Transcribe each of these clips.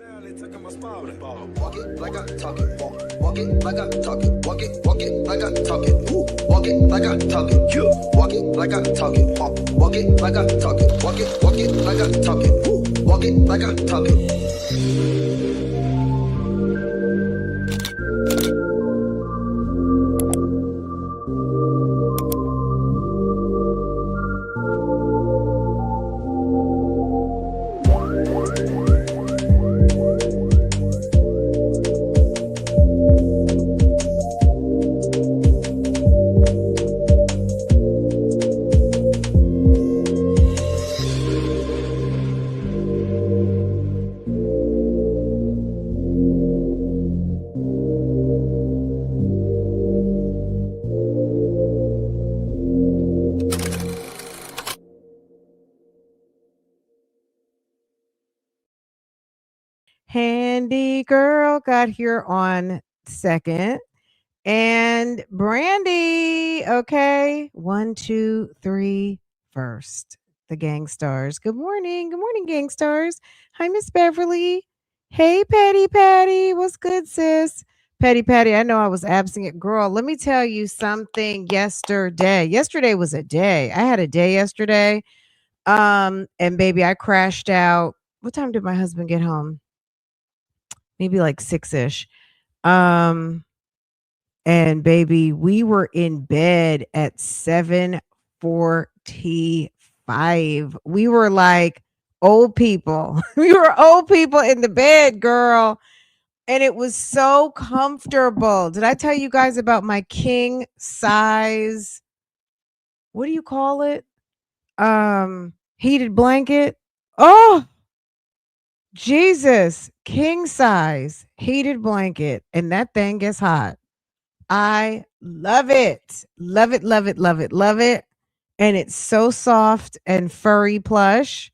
Walk it like I talk it. Walk it like I talk it. Walk it like I talk it. Walk it like I talk it. Walk it like I talk it. Walk it like I talk it. Walk it like I talk it. Walk it like I talk it. Handy girl got here on second. And Brandy, okay. 1, 2, 3, first. The gang stars. Good morning. Good morning, gang stars. Hi, Miss Beverly. Hey, Patty Patty. What's good, sis? Patty Patty, I know I was absent. Girl, let me tell you something yesterday. Yesterday was a day. I had a day yesterday. And baby, I crashed out. What time did my husband get home? Maybe like 6-ish. Um, and baby, we were in bed at 7:45. We were like old people. We were old people in the bed, girl. And it was so comfortable. Did I tell you guys about my king size? What do you call it? Heated blanket. Oh, Jesus, king size heated blanket, and that thing gets hot. I love it. Love it, love it, love it, love it. And it's so soft and furry plush.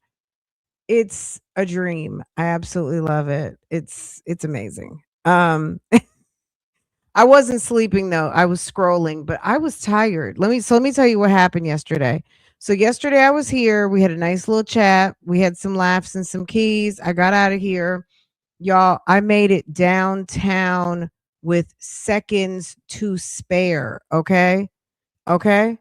It's a dream. I absolutely love it. It's amazing. I wasn't sleeping though. I was scrolling, but I was tired. Let me tell you what happened yesterday. So yesterday I was here. We had a nice little chat. We had some laughs and some keys. I got out of here. Y'all, I made it downtown with seconds to spare. Okay. Okay.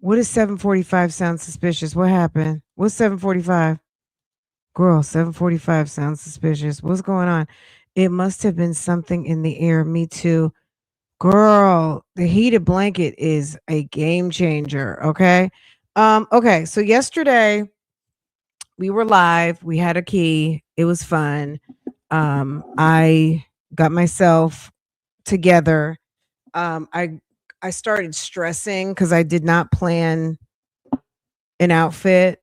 What does 7:45 sound suspicious? What happened? What's 7:45? Girl, 7:45 sounds suspicious. What's going on? It must have been something in the air. Me too. Girl, the heated blanket is a game changer. Okay. Okay. So yesterday we were live. We had a key. It was fun. I got myself together. I started stressing because I did not plan an outfit.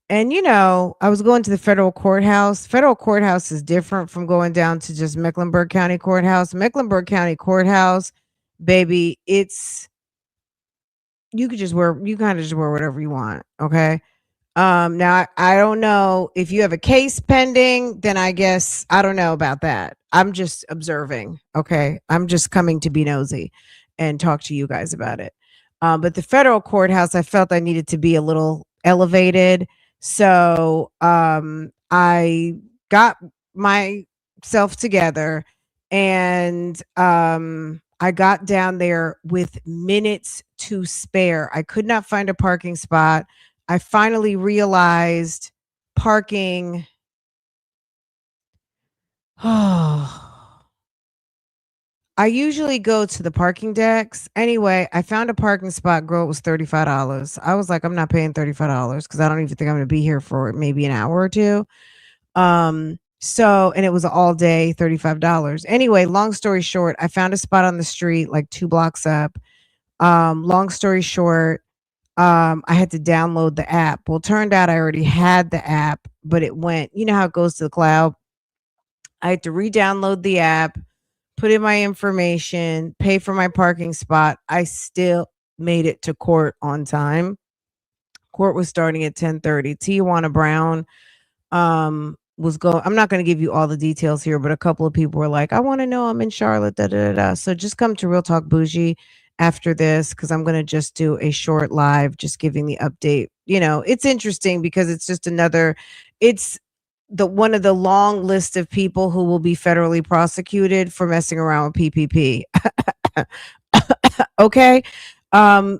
And I was going to the federal courthouse. Federal courthouse is different from going down to just Mecklenburg County courthouse. Mecklenburg County courthouse, baby, it's you kind of just wear whatever you want. Okay. Now I don't know if you have a case pending, then I guess I don't know about that. I'm just observing. Okay. I'm just coming to be nosy and talk to you guys about it. But the federal courthouse, I felt I needed to be a little elevated. So I got myself together and I got down there with minutes to spare. I could not find a parking spot. I finally realized parking. Oh, I usually go to the parking decks. Anyway, I found a parking spot. Girl, it was $35. I was like, I'm not paying $35 because I don't even think I'm going to be here for maybe an hour or two. And it was all day, $35. Anyway, long story short, I found a spot on the street like 2 blocks up. Long story short, I had to download the app. Well, turned out I already had the app, but it went, you know how it goes to the cloud. I had to re-download the app, put in my information, pay for my parking spot. I still made it to court on time. Court was starting at 10:30. Tijuana Brown was going. I'm not going to give you all the details here, but a couple of people were like, I want to know I'm in Charlotte. Da, da, da, da. So just come to Real Talk Bougie after this because I'm going to just do a short live, just giving the update. It's interesting because it's just it's the one of the long list of people who will be federally prosecuted for messing around with PPP. Okay.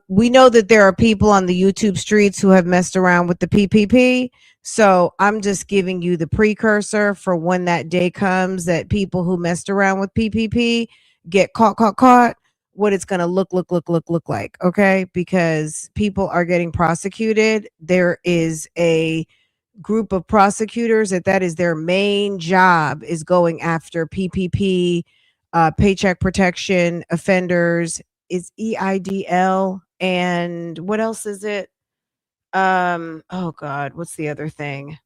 We know that there are people on the YouTube streets who have messed around with the PPP. So I'm just giving you the precursor for when that day comes that people who messed around with PPP get caught, what it's going to look like. Okay. Because people are getting prosecuted. There is a group of prosecutors that is their main job, is going after PPP, paycheck protection offenders, is EIDL, and what else is it? Oh God, what's the other thing?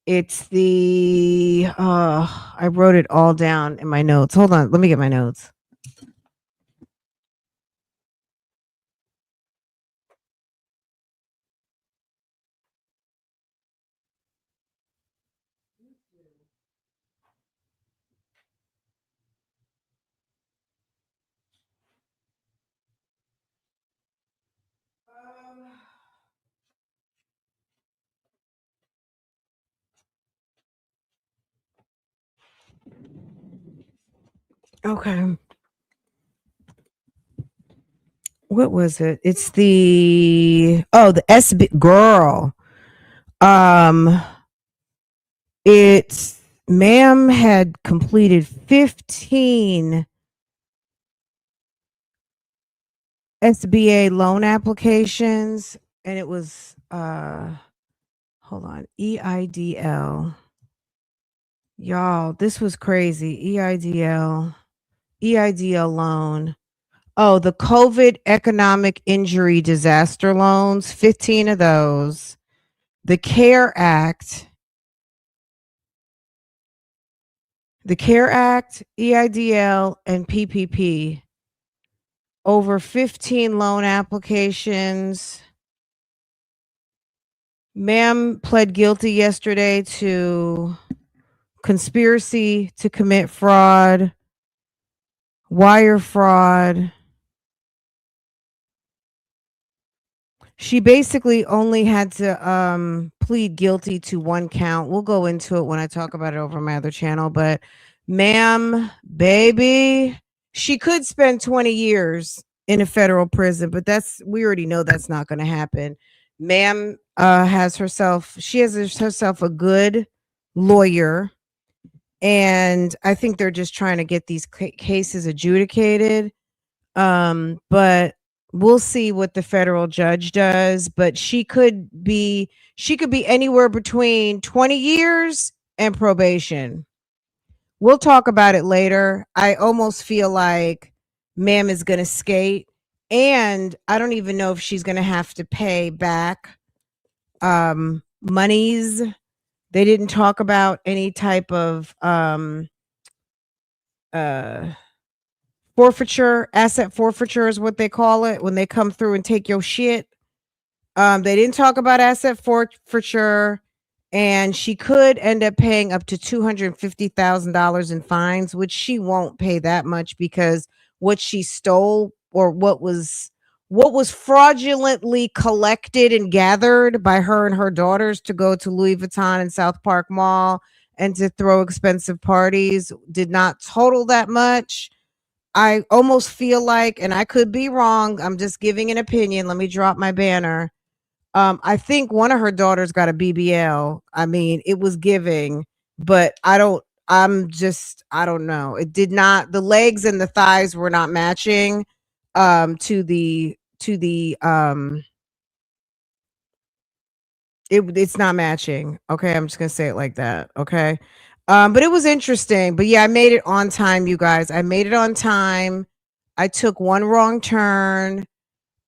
It's the I wrote it all down in my notes. Hold on, let me get my notes. Okay. What was it? It's the SB girl. Um it's ma'am had completed 15 SBA loan applications, and it was hold on, EIDL. Y'all, this was crazy. EIDL loan. Oh, the COVID economic injury disaster loans, 15 of those. The CARE Act, EIDL, and PPP. Over 15 loan applications. Ma'am pled guilty yesterday to conspiracy to commit fraud, wire fraud. She basically only had to plead guilty to one count. We'll go into it when I talk about it over my other channel, but ma'am, baby, she could spend 20 years in a federal prison, but we already know that's not going to happen. Ma'am has herself a good lawyer, and I think they're just trying to get these cases adjudicated. But we'll see what the federal judge does. But she could be anywhere between 20 years and probation. We'll talk about it later. I almost feel like ma'am is going to skate, and I don't even know if she's going to have to pay back monies. They didn't talk about any type of forfeiture. Asset forfeiture is what they call it when they come through and take your shit. They didn't talk about asset forfeiture, and she could end up paying up to $250,000 in fines, which she won't pay that much, because what she stole, or what was fraudulently collected and gathered by her and her daughters to go to Louis Vuitton and South Park Mall and to throw expensive parties, did not total that much. I almost feel like, and I could be wrong, I'm just giving an opinion. Let me drop my banner. I think one of her daughters got a BBL. I mean, it was giving, but I don't know. It did not, the legs and the thighs were not matching to the it's not matching. Okay, I'm just gonna say it like that. Okay. But it was interesting. But yeah, I made it on time, you guys. I made it on time. I took one wrong turn.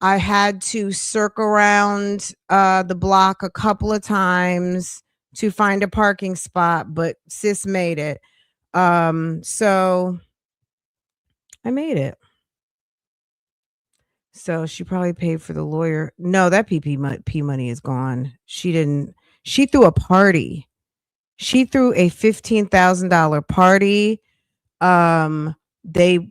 I had to circle around the block a couple of times to find a parking spot, but sis made it. So I made it. So she probably paid for the lawyer. No, that PP money is gone. She threw a party. She threw a $15,000 party. They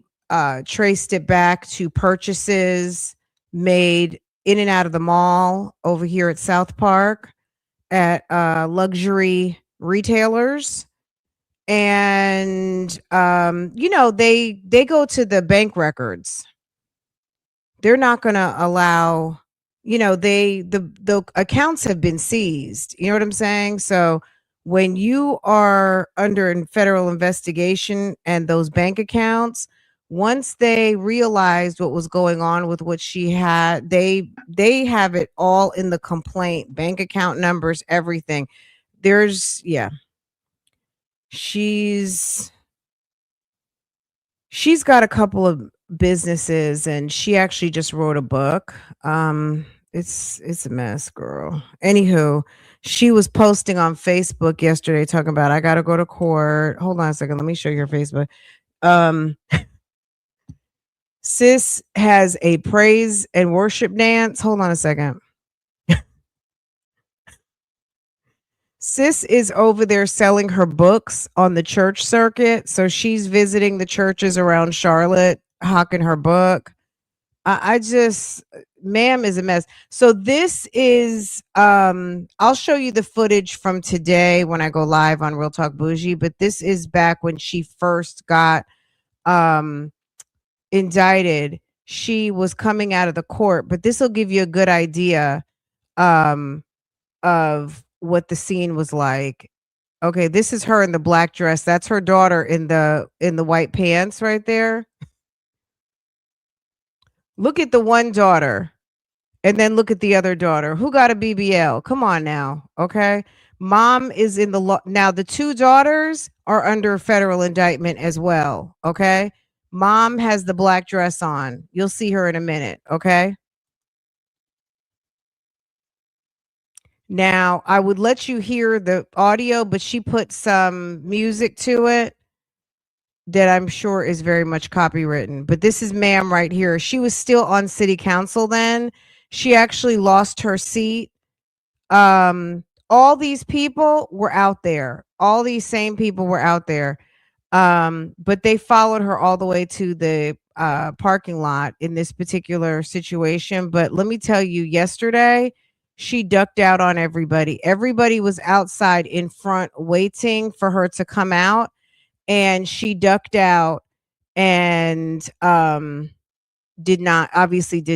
traced it back to purchases made in and out of the mall over here at South Park at luxury retailers, and they go to the bank records. They're not going to allow, the accounts have been seized. You know what I'm saying? So when you are under federal investigation and those bank accounts, once they realized what was going on with what she had, they have it all in the complaint, bank account numbers, everything. There's yeah, she's she's got a couple of businesses, and she actually just wrote a book. It's a mess, girl. Anywho, she was posting on Facebook yesterday talking about, I gotta go to court. Hold on a second, let me show you her Facebook. Um, sis has a praise and worship dance. Hold on a second. Sis is over there selling her books on the church circuit. So she's visiting the churches around Charlotte, hawking her book. I just, ma'am is a mess. So this is, I'll show you the footage from today when I go live on Real Talk Bougie, but this is back when she first got um, indicted. She was coming out of the court, but this will give you a good idea um, of what the scene was like. Okay, this is her in the black dress. That's her daughter in the white pants right there. Look at the one daughter. And then look at the other daughter. Who got a BBL? Come on now. Okay. Mom is in the law. Now, the two daughters are under federal indictment as well. Okay. Mom has the black dress on. You'll see her in a minute. Okay. Now, I would let you hear the audio, but she put some music to it that I'm sure is very much copywritten. But this is ma'am right here. She was still on city council then. She actually lost her seat. All these people were out there. All these same people were out there. But they followed her all the way to the parking lot in this particular situation. But let me tell you, yesterday she ducked out on everybody. Everybody was outside in front waiting for her to come out, and she ducked out and didn't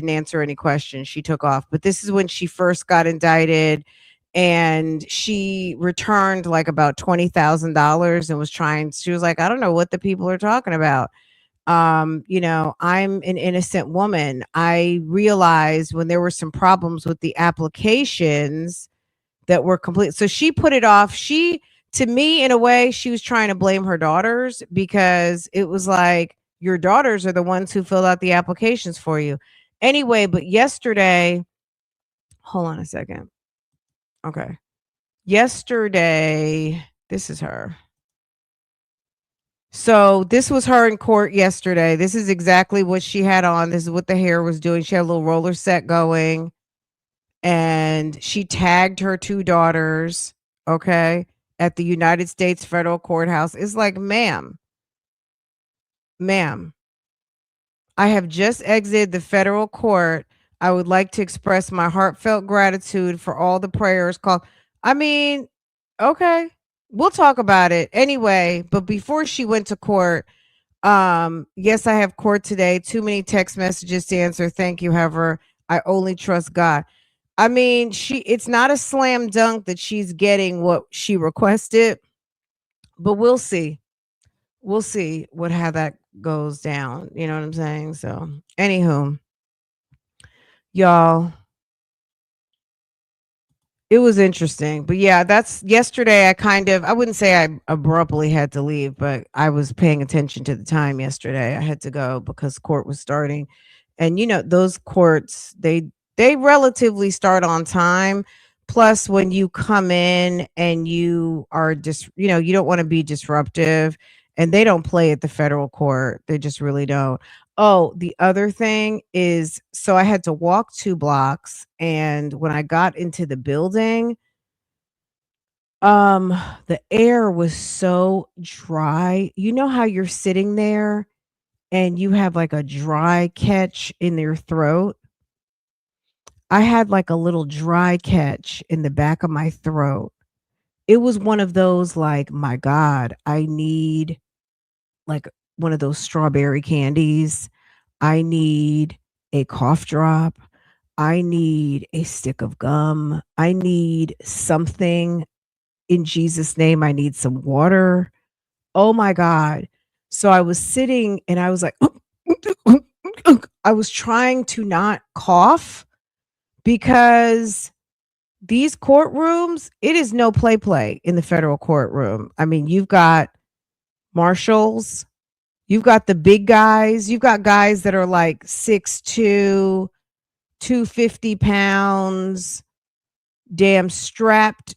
answer any questions. She took off. But this is when she first got indicted, and she returned like about $20,000 and she was like, I don't know what the people are talking about. I'm an innocent woman. I realized when there were some problems with the applications that were complete. So she put it off. To me, in a way, she was trying to blame her daughters, because it was like, your daughters are the ones who filled out the applications for you. Anyway, but yesterday, hold on a second. Okay. Yesterday, this is her. So this was her in court yesterday. This is exactly what she had on. This is what the hair was doing. She had a little roller set going, and she tagged her two daughters, okay, at the United States federal courthouse. It's like, ma'am, I have just exited the federal court. I would like to express my heartfelt gratitude for all the prayers called. I mean, okay, we'll talk about it anyway. But before she went to court, yes, I have court today. Too many text messages to answer. Thank you, however, I only trust God. I mean, it's not a slam dunk that she's getting what she requested, but we'll see. We'll see how that goes down. You know what I'm saying? So, anywho, y'all, it was interesting. But yeah, that's yesterday. I wouldn't say I abruptly had to leave, but I was paying attention to the time yesterday. I had to go because court was starting. And those courts, they relatively start on time. Plus, when you come in and you are just, you don't want to be disruptive, and they don't play at the federal court. They just really don't. Oh, the other thing is, so I had to walk 2 blocks, and when I got into the building, um, the air was so dry. You know how you're sitting there and you have like a dry catch in your throat? I had like a little dry catch in the back of my throat. it was one of those like, my God, I need like one of those strawberry candies. I need a cough drop. I need a stick of gum. I need something in Jesus' name. I need some water. Oh my God. So I was sitting and I was like, I was trying to not cough because these courtrooms, it is no play in the federal courtroom. I mean, you've got marshals, you've got the big guys, you've got guys that are like 6'2", 250 pounds, damn strapped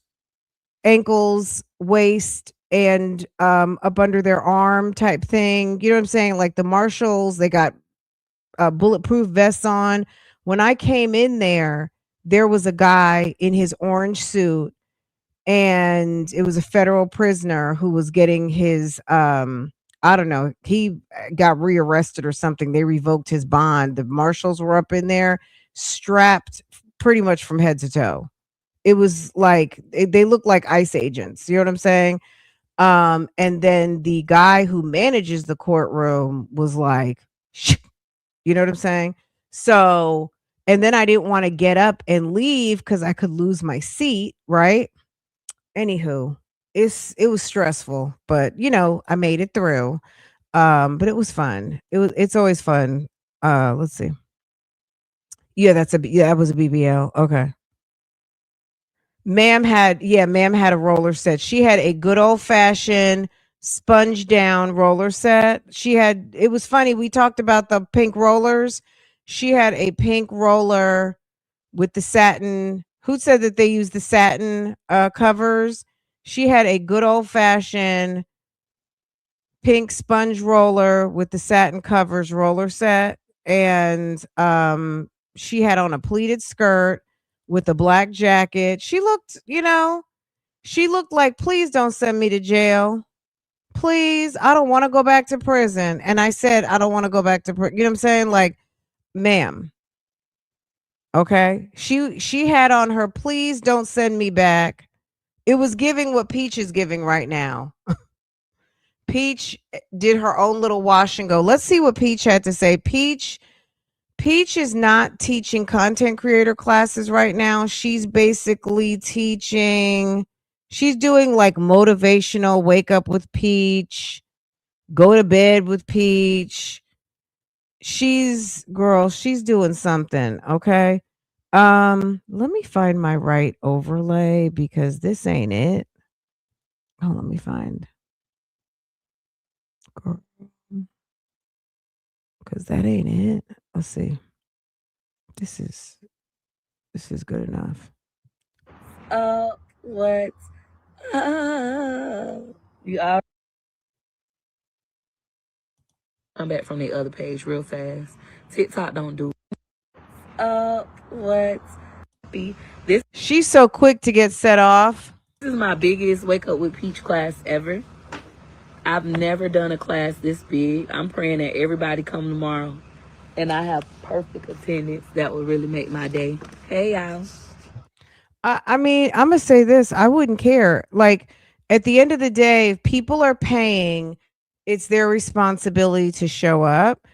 ankles, waist, and up under their arm type thing. You know what I'm saying? Like the marshals, they got bulletproof vests on. When I came in there was a guy in his orange suit, and it was a federal prisoner who was getting his I don't know, he got rearrested or something. They revoked his bond. The marshals were up in there strapped pretty much from head to toe. It was like they looked like ICE agents. You know what I'm saying? And then the guy who manages the courtroom was like, you know what I'm saying? So, and then I didn't want to get up and leave because I could lose my seat, right? Anywho, it was stressful, but I made it through. But it was fun. It's always fun. Let's see. Yeah, that was a BBL. Okay. Ma'am had a roller set. She had a good old fashioned sponge down roller set. It was funny. We talked about the pink rollers. She had a pink roller with the satin. Who said that they use the satin covers? She had a good old fashioned pink sponge roller with the satin covers roller set. And she had on a pleated skirt with a black jacket. She looked like, please don't send me to jail. Please, I don't want to go back to prison. And I said, I don't want to go back to prison. You know what I'm saying? Like, ma'am. Okay. She had on her, please don't send me back. It was giving what Peach is giving right now. Peach did her own little wash and go. Let's see what Peach had to say. Peach is not teaching content creator classes right now. She's basically she's doing like motivational wake up with Peach, go to bed with Peach. She's doing something, okay? Let me find my right overlay because this ain't it. Oh, let me find because that ain't it. Let's see. This is good enough. What? You all. I'm back from the other page real fast. TikTok don't do. What? This She's so quick to get set off. is my biggest wake up with Peach class ever. I've never done a class this big. I'm praying that everybody come tomorrow, and I have perfect attendance. That would really make my day. Hey y'all. I mean, I'm gonna say this. I wouldn't care. Like at the end of the day, if people are paying, it's their responsibility to show up.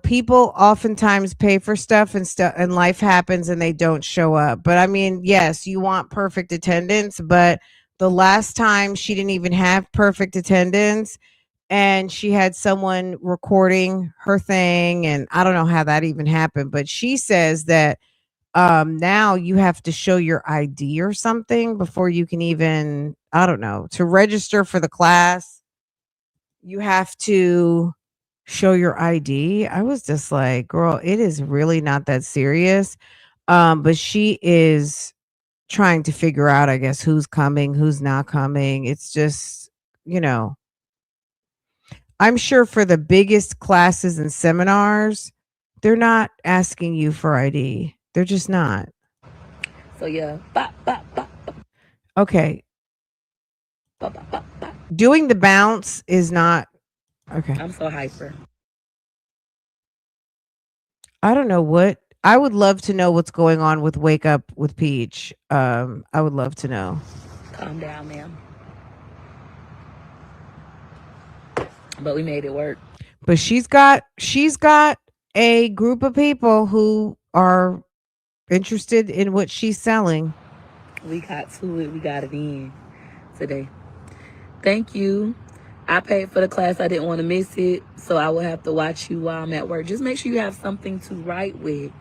People oftentimes pay for stuff and life happens and they don't show up. But I mean, yes, you want perfect attendance, but the last time she didn't even have perfect attendance and she had someone recording her thing, and I don't know how that even happened, but she says that now you have to show your ID or something before you can even, I don't know, to register for the class. You have to show your ID. I was just like, girl, it is really not that serious. But she is trying to figure out, I guess, who's coming, who's not coming. It's just, you know, I'm sure for the biggest classes and seminars, they're not asking you for ID. They're just not. So yeah. Bop, bop, bop, Okay. bop, bop, bop, bop. Doing the bounce is not okay. I'm so hyper. I don't know what I would love to know what's going on with Wake Up with Peach. I would love to know. Calm down, ma'am. But we made it work. But she's got a group of people who are interested in what she's selling. We got to it. We got it in today. Thank you. I paid for the class. I didn't want to miss it, so I will have to watch you while I'm at work. Just make sure you have something to write with.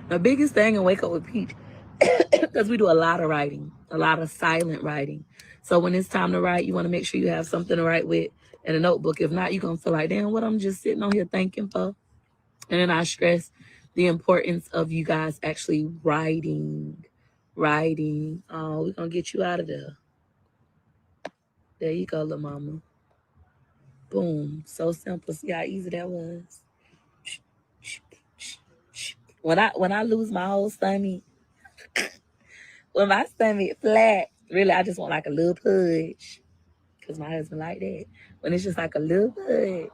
The biggest thing in Wake Up with Peach, because we do a lot of writing, a lot of silent writing. So when it's time to write, you want to make sure you have something to write with in a notebook. If not, you're going to feel like, damn, what I'm just sitting on here thinking for. And then I stress the importance of you guys actually writing. Writing. Oh, we're going to get you out of there. There you go, little mama. Boom. So simple. See how easy that was. When I lose my whole stomach, when my stomach flat, really I just want like a little push. Cause my husband like that. When it's just like a little push,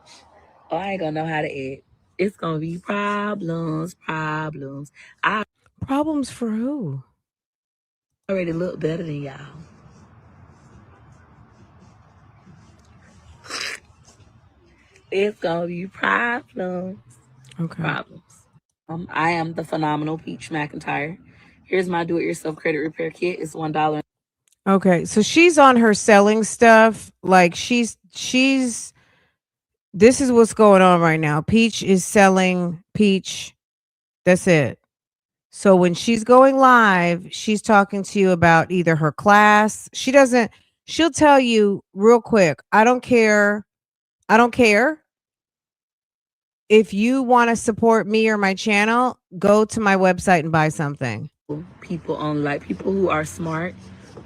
oh, I ain't gonna know how to act. It's gonna be problems, problems. I Problems for who? already look better than y'all. It's gonna be problems. Okay. Problems. I am the phenomenal Peach Mcintyre. Here's my do-it-yourself credit repair kit. It's $1. Okay. So she's on her selling stuff. Like she's this is what's going on right now. Peach is selling Peach. That's it. So when she's going live, she's talking to you about either her class. She'll tell you real quick, I don't care. I don't care. If you want to support me or my channel, go to my website and buy something. People on like people who are smart,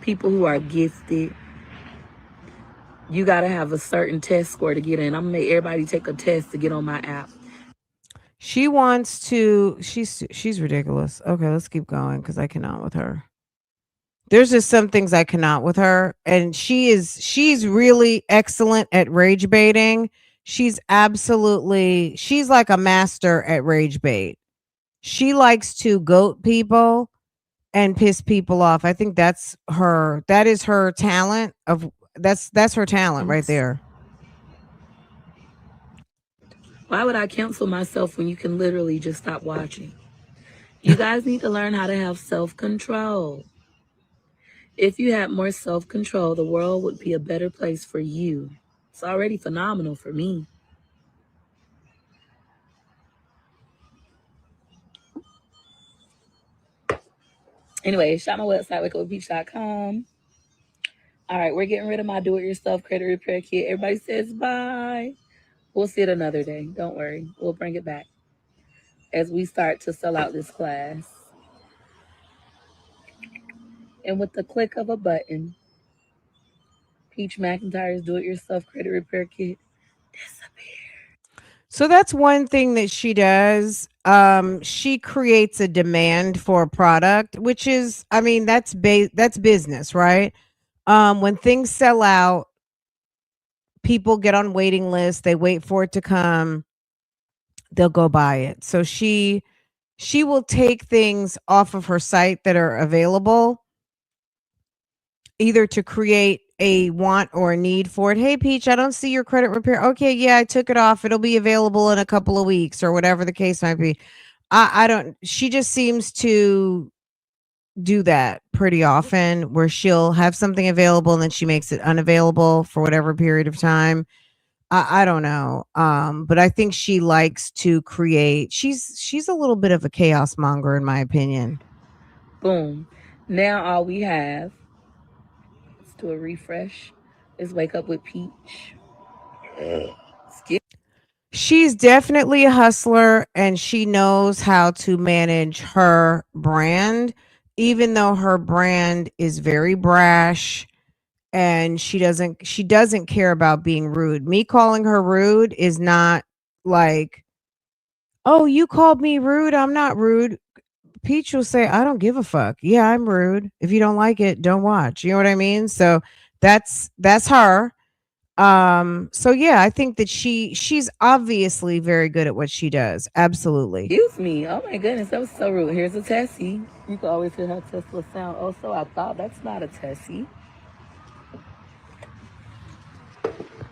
people who are gifted. You gotta have a certain test score to get in. I'm gonna make everybody take a test to get on my app. She wants to she's ridiculous. Okay, let's keep going cuz I cannot with her. There's just some things I cannot with her, and she's really excellent at rage baiting. She's like a master at rage bait. She likes to goat people and piss people off. I think that is her talent of that's her talent right there. Why would I cancel myself when you can literally just stop watching? You guys need to learn how to have self-control. If you had more self-control, the world would be a better place for you. It's already phenomenal for me. Anyway, shop my website, wakeupwithpeach.com. All right, we're getting rid of my do-it-yourself credit repair kit. Everybody says bye. We'll see it another day. Don't worry. We'll bring it back as we start to sell out this class. And with the click of a button, Peach McIntyre's do-it-yourself credit repair kit disappears. So that's one thing that she does. She creates a demand for a product, which is, I mean, that's business, right? When things sell out, people get on waiting lists, they wait for it to come, they'll go buy it. So she will take things off of her site that are available either to create a want or a need for it. Hey Peach, I don't see your credit repair. Okay, yeah, I took it off. It'll be available in a couple of weeks or whatever the case might be. I don't she just seems to do that pretty often where she'll have something available and then she makes it unavailable for whatever period of time. I don't know. But I think she likes to create she's a little bit of a chaos monger in my opinion. Boom. Now all we have, let's do a refresh, is Wake Up with Peach. Skip. She's definitely a hustler and she knows how to manage her brand, even though her brand is very brash and she doesn't care about being rude. Me calling her rude is not like, "Oh, you called me rude. I'm not rude." Peach will say, "I don't give a fuck. Yeah, I'm rude. If you don't like it, don't watch." You know what I mean? So that's her. So yeah, I think that she's obviously very good at what she does. Absolutely. Excuse me. Oh my goodness, that was so rude. Here's a Tessie. You can always hear her Tesla sound. Oh, so I thought that's not a Tessie.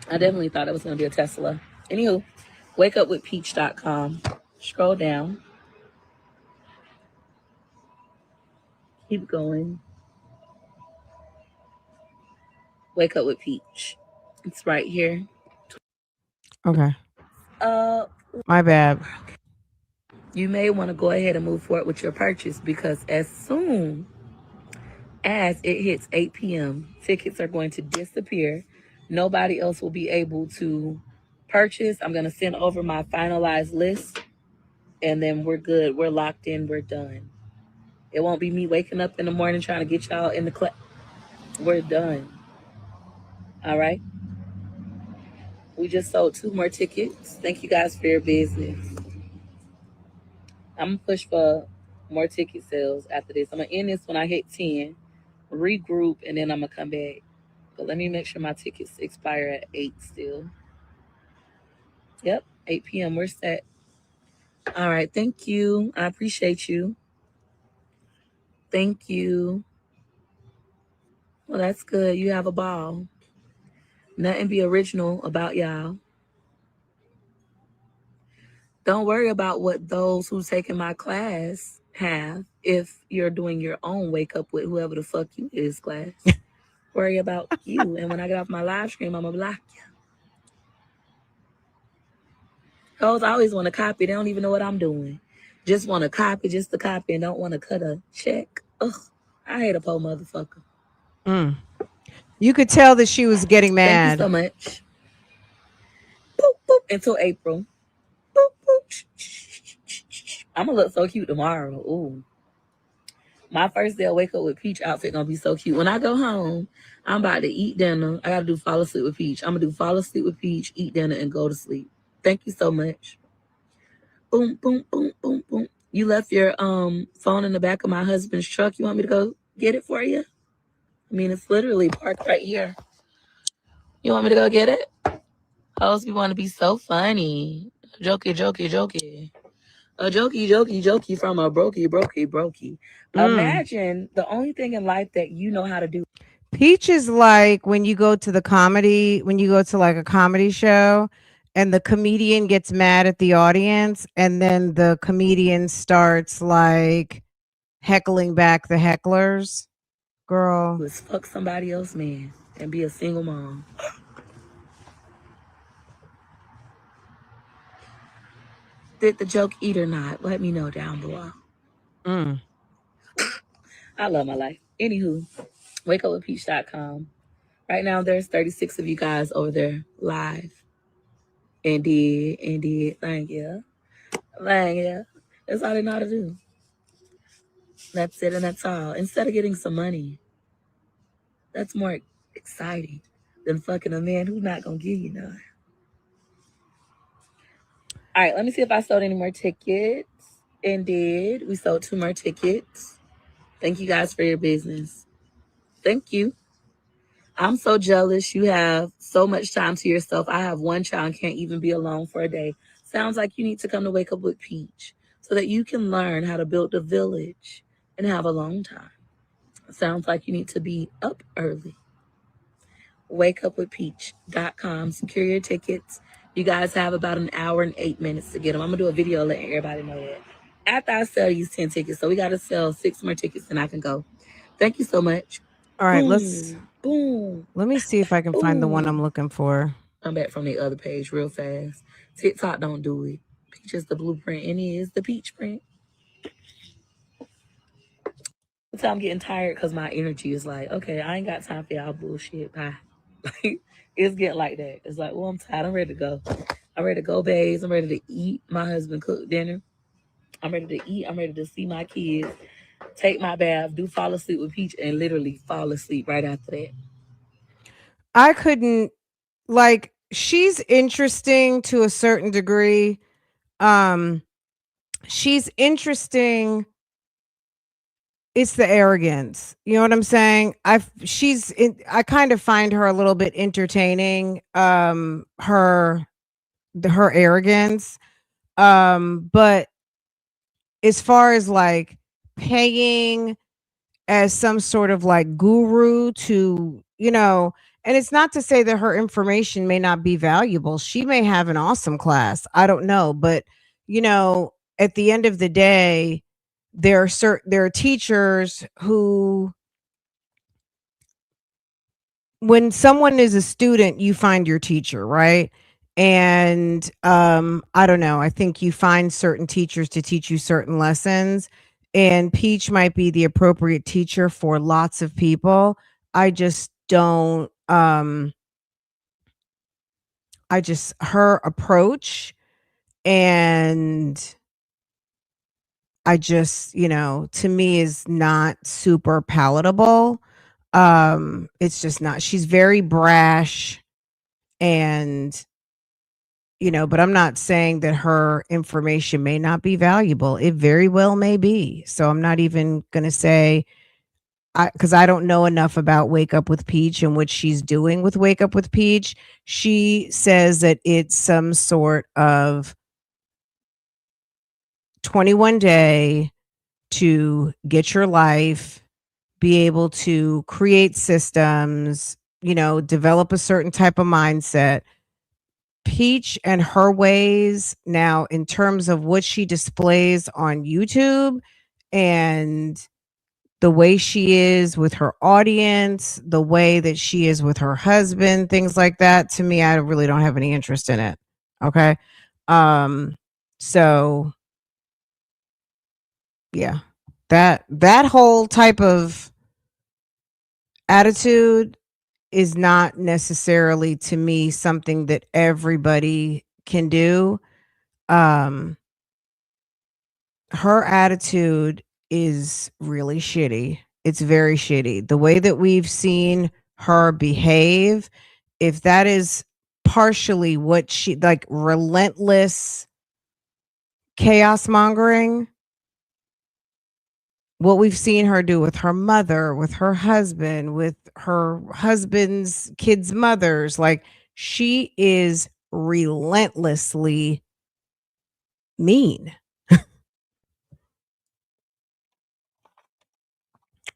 I definitely thought it was going to be a Tesla. Anywho, wakeupwithpeach.com. Scroll down. Keep going. Wake Up with Peach. It's right here. Okay. Uh, My bad. you may want to go ahead and move forward with your purchase because as soon as it hits 8 p.m., tickets are going to disappear. Nobody else will be able to purchase. I'm going to send over my finalized list and then we're good. We're locked in. We're done. It won't be me waking up in the morning trying to get y'all in the class. We're done. All right. We just sold 2 more tickets. Thank you guys for your business. I'm going to push for more ticket sales after this. I'm going to end this when I hit 10, regroup, and then I'm going to come back. But let me make sure my tickets expire at 8 still. Yep, 8 p.m. We're set. All right. Thank you. I appreciate you. Thank you. Well, that's good. You have a ball. Nothing be original about y'all. Don't worry about what those who's taking my class have if you're doing your own wake up with whoever the fuck you is class. Worry about you. And when I get off my live stream, I'm going to block you. Those always want to copy. They don't even know what I'm doing. Just want to copy just to copy and don't want to cut a check. Ugh, I hate a poor motherfucker. Mm. You could tell that she was getting Thank you mad. so much. Boop, boop, until April. Boop, boop. I'm going to look so cute tomorrow. Ooh. My first day of Wake Up with Peach outfit gonna be so cute. When I go home, I'm about to eat dinner. I gotta do fall asleep with Peach. I'm gonna do fall asleep with Peach, eat dinner, and go to sleep. Thank you so much. Boom, boom, boom, boom, boom. You left your phone in the back of my husband's truck. You want me to go get it for you? I mean, it's literally parked right here. You want me to go get it? Hoes, we want to be so funny. Jokey, jokey, jokey. A jokey, jokey, jokey from a brokey, brokey, brokey. Mm. Imagine the only thing in life that you know how to do. Peach is like when you go to when you go to like a comedy show and the comedian gets mad at the audience and then the comedian starts like heckling back the hecklers. Girl. Is fuck somebody else, man, and be a single mom. Did the joke eat or not? Let me know down below. Mm. I love my life. Anywho, wakeupwithpeach.com. Right now, there's 36 of you guys over there live. Indeed. Thank you. Thank you. That's all they know how to do. That's it and that's all. Instead of getting some money, that's more exciting than fucking a man who's not going to give you none. All right, let me see if I sold any more tickets. Indeed, we sold 2 more tickets. Thank you guys for your business. Thank you. I'm so jealous. You have so much time to yourself. I have one child and can't even be alone for a day. Sounds like you need to come to Wake Up with Peach so that you can learn how to build a village and have a long time. Sounds like you need to be up early. wakeupwithpeach.com. Secure your tickets. You guys have about an hour and 8 minutes to get them. I'm going to do a video letting everybody know that. After I sell these 10 tickets, so we got to sell 6 more tickets and I can go. Thank you so much. All right, Boom, boom, let me see if I can find the one I'm boom. looking for. I'm back from the other page real fast. TikTok don't do it. Peach is the blueprint and it is the peach print. So I'm getting tired because my energy is like, okay, I ain't got time for y'all bullshit. Bye. It's getting like that. It's like, well, I'm tired. I'm ready to go. I'm ready to go, babes. I'm ready to eat. My husband cooked dinner. I'm ready to eat. I'm ready to see my kids, take my bath, do fall asleep with Peach, and literally fall asleep right after that. I couldn't like she's interesting to a certain degree. Um she's interesting. It's the arrogance. You know what I'm saying? I kind of find her a little bit entertaining. Her arrogance. But as far as like paying as some sort of like guru to, And it's not to say that her information may not be valuable. She may have an awesome class. I don't know, but you know, at the end of the day, there are teachers who, when someone is a student, you find your teacher, right? And I don't know, I think you find certain teachers to teach you certain lessons, and Peach might be the appropriate teacher for lots of people. I just don't I just her approach, and I just, to me is not super palatable. It's just not. She's very brash, and but I'm not saying that her information may not be valuable. It very well may be. So I'm not even going to say, because I don't know enough about Wake Up with Peach and what she's doing with Wake Up with Peach. She says that it's some sort of 21-day to get your life, be able to create systems, develop a certain type of mindset. Peach and her ways now, in terms of what she displays on YouTube and the way she is with her audience, the way that she is with her husband, things like that, to me, I really don't have any interest in it. Okay. Um, so yeah, that whole type of attitude is not necessarily, to me, something that everybody can do. Um, her attitude is really shitty. It's very shitty. The way that we've seen her behave, if that is partially what she, like, relentless chaos mongering, what we've seen her do with her mother, with her husband, with her husband's kids' mothers, like, she is relentlessly mean.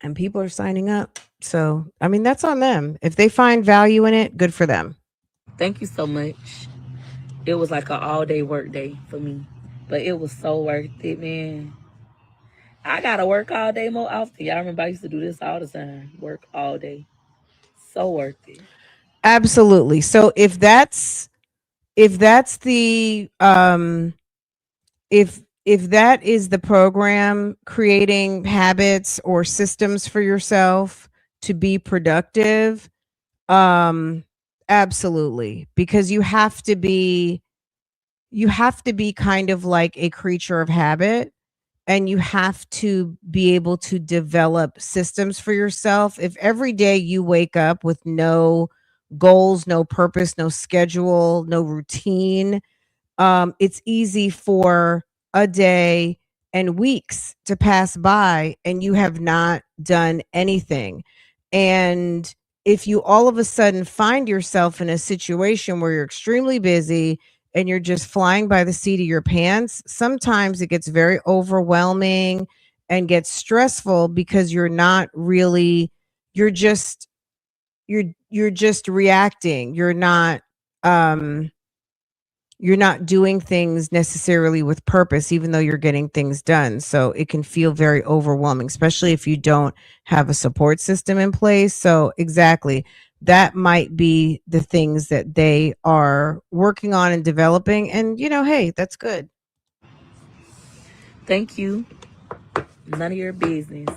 And people are signing up. So, I mean, that's on them. If they find value in it, good for them. Thank you so much. It was like an all day work day for me, but it was so worth it, man. I gotta work all day more often. Y'all remember I used to do this all the time, work all day. So worth it. Absolutely. So if that's the if that is the program, creating habits or systems for yourself to be productive, um absolutely, because you have to be kind of like a creature of habit, and you have to be able to develop systems for yourself. If every day you wake up with no goals, no purpose, no schedule, no routine, it's easy for a day and weeks to pass by and you have not done anything. And if you all of a sudden find yourself in a situation where you're extremely busy and you're just flying by the seat of your pants, sometimes it gets very overwhelming and gets stressful because you're not really, you're just you're just reacting. Um you're not doing things necessarily with purpose, even though you're getting things done. So it can feel very overwhelming, especially if you don't have a support system in place. So, exactly, that might be the things that they are working on and developing. And, hey, that's good. Thank you. None of your business.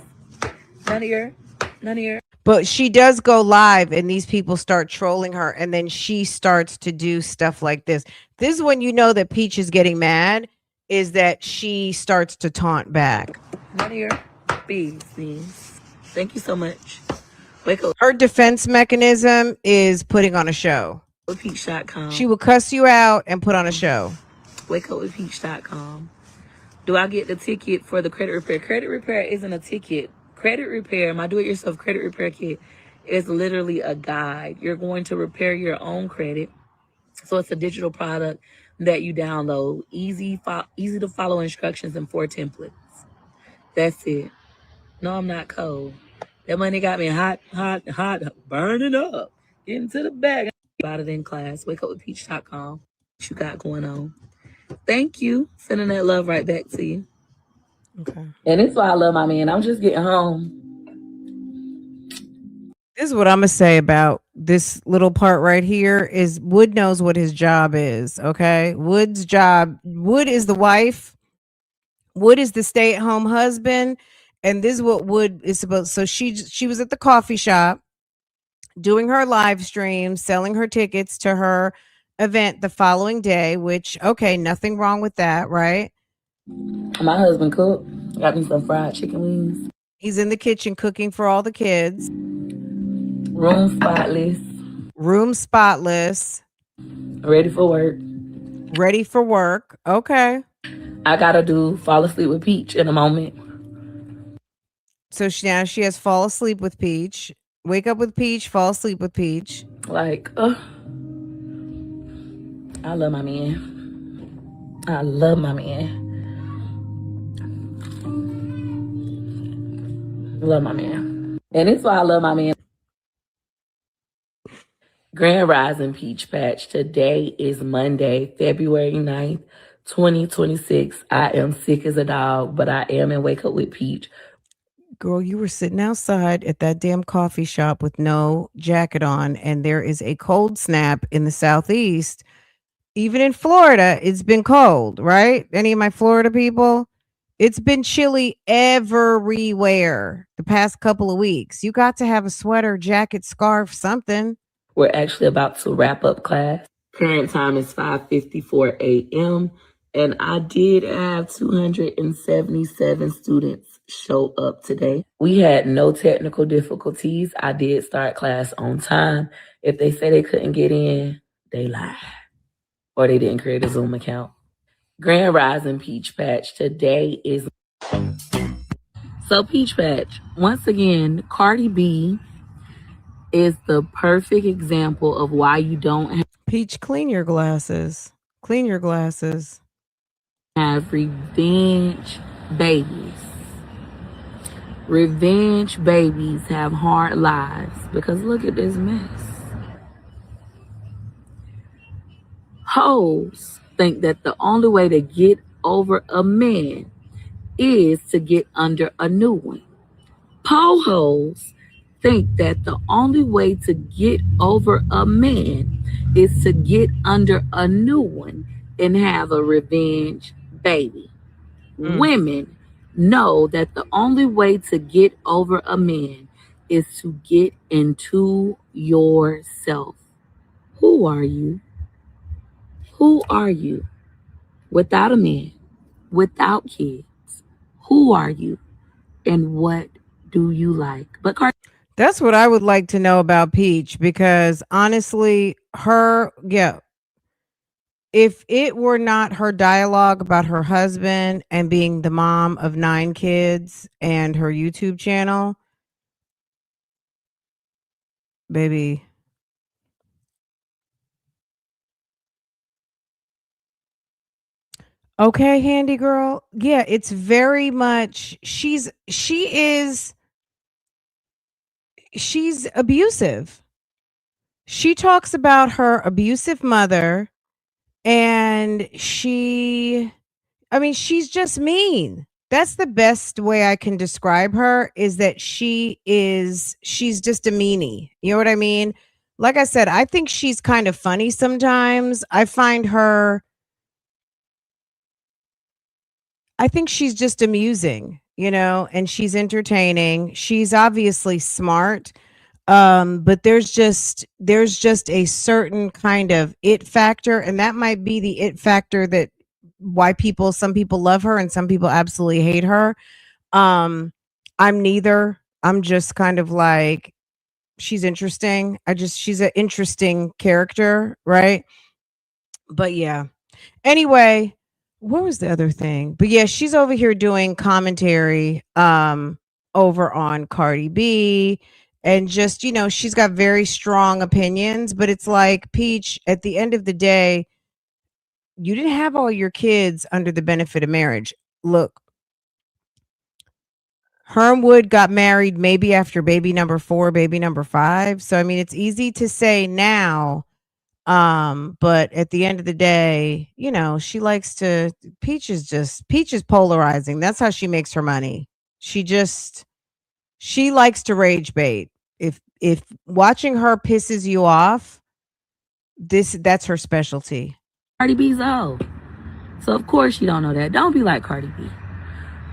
None of your. None of your. But she does go live and these people start trolling her. And then she starts to do stuff like this. This is when you know that Peach is getting mad, is that she starts to taunt back. None of your business. Thank you so much. Wake up Her defense mechanism is putting on a show. with peach.com. She will cuss you out and put on a show. Wake up with peach.com. Do I get the ticket for the credit repair? Credit repair isn't a ticket. Credit repair, my do-it-yourself credit repair kit, is literally a guide. You're going to repair your own credit. So it's a digital product that you download. Easy to follow instructions and 4 templates. That's it. No, I'm not cold. That money got me hot, burning up. Get into the bag. About it in class. WakeUpWithPeach.com. What you got going on? Thank you. Sending that love right back to you. Okay. And it's why I love my man. I'm just getting home. This is what I'm gonna say about this little part right here is Wood knows what his job is. Okay. Wood's job, Wood is the wife, Wood is the stay-at-home husband, and this is what Wood is supposed. So she was at the coffee shop doing her live stream, selling her tickets to her event the following day, which okay, nothing wrong with that, right? My husband cooked. Got me some fried chicken wings. He's in the kitchen cooking for all the kids. Room spotless. Room spotless. Ready for work. Ready for work. Okay. I gotta do fall asleep with Peach in a moment. So now she has fall asleep with Peach, wake up with Peach, fall asleep with Peach. Like, I love my man. I love my man. Love my man. And it's why I love my man. Grand Rising Peach Patch. Today is Monday, February 9th, 2026. I am sick as a dog, but I am in Wake Up with Peach. Girl, you were sitting outside at that damn coffee shop with no jacket on, and there is a cold snap in the southeast. Even in Florida, it's been cold, right? Any of my Florida people? It's been chilly everywhere the past couple of weeks. You got to have a sweater, jacket, scarf, something. We're actually about to wrap up class. Current time is 5:54 a.m. And I did have 277 students show up today. We had no technical difficulties. I did start class on time. If they say they couldn't get in, they lied. Or they didn't create a Zoom account. Grand Rising Peach Patch. Today is... So Peach Patch, once again, Cardi B is the perfect example of why you don't Peach, clean your glasses. Clean your glasses. Have revenge babies. Revenge babies have hard lives because look at this mess. Hoes think that the only way to get over a man is to get under a new one. Po-hoes think that the only way to get over a man is to get under a new one and have a revenge baby. Women know that the only way to get over a man is to get into yourself. Who are you? Who are you? Without a man, without kids, who are you? And what do you like? But That's what I would like to know about Peach, because honestly, if it were not her dialogue about her husband and being the mom of 9 kids and her YouTube channel, baby. Okay, handy girl. Yeah, it's very much she's abusive. She talks about her abusive mother, and she's just mean. That's the best way I can describe her, is that she's just a meanie. You know what I mean? Like I said, I think she's kind of funny sometimes. I think she's just amusing, and she's entertaining. She's obviously smart. But there's just a certain kind of it factor, and that might be the it factor that why some people love her and some people absolutely hate her. I'm neither. I'm just kind of like, she's interesting. She's an interesting character, right? But yeah. Anyway, what was the other thing? But yeah, she's over here doing commentary over on Cardi B, and just, she's got very strong opinions, but it's like, Peach, at the end of the day, you didn't have all your kids under the benefit of marriage. Look, Hermwood got married maybe after baby number 4, baby number 5. So I mean, it's easy to say now. But at the end of the day, you know, she likes to Peach is polarizing. That's how she makes her money. She just she likes to rage bait. If watching her pisses you off, that's her specialty. Cardi B's old. So of course you don't know that. Don't be like Cardi B.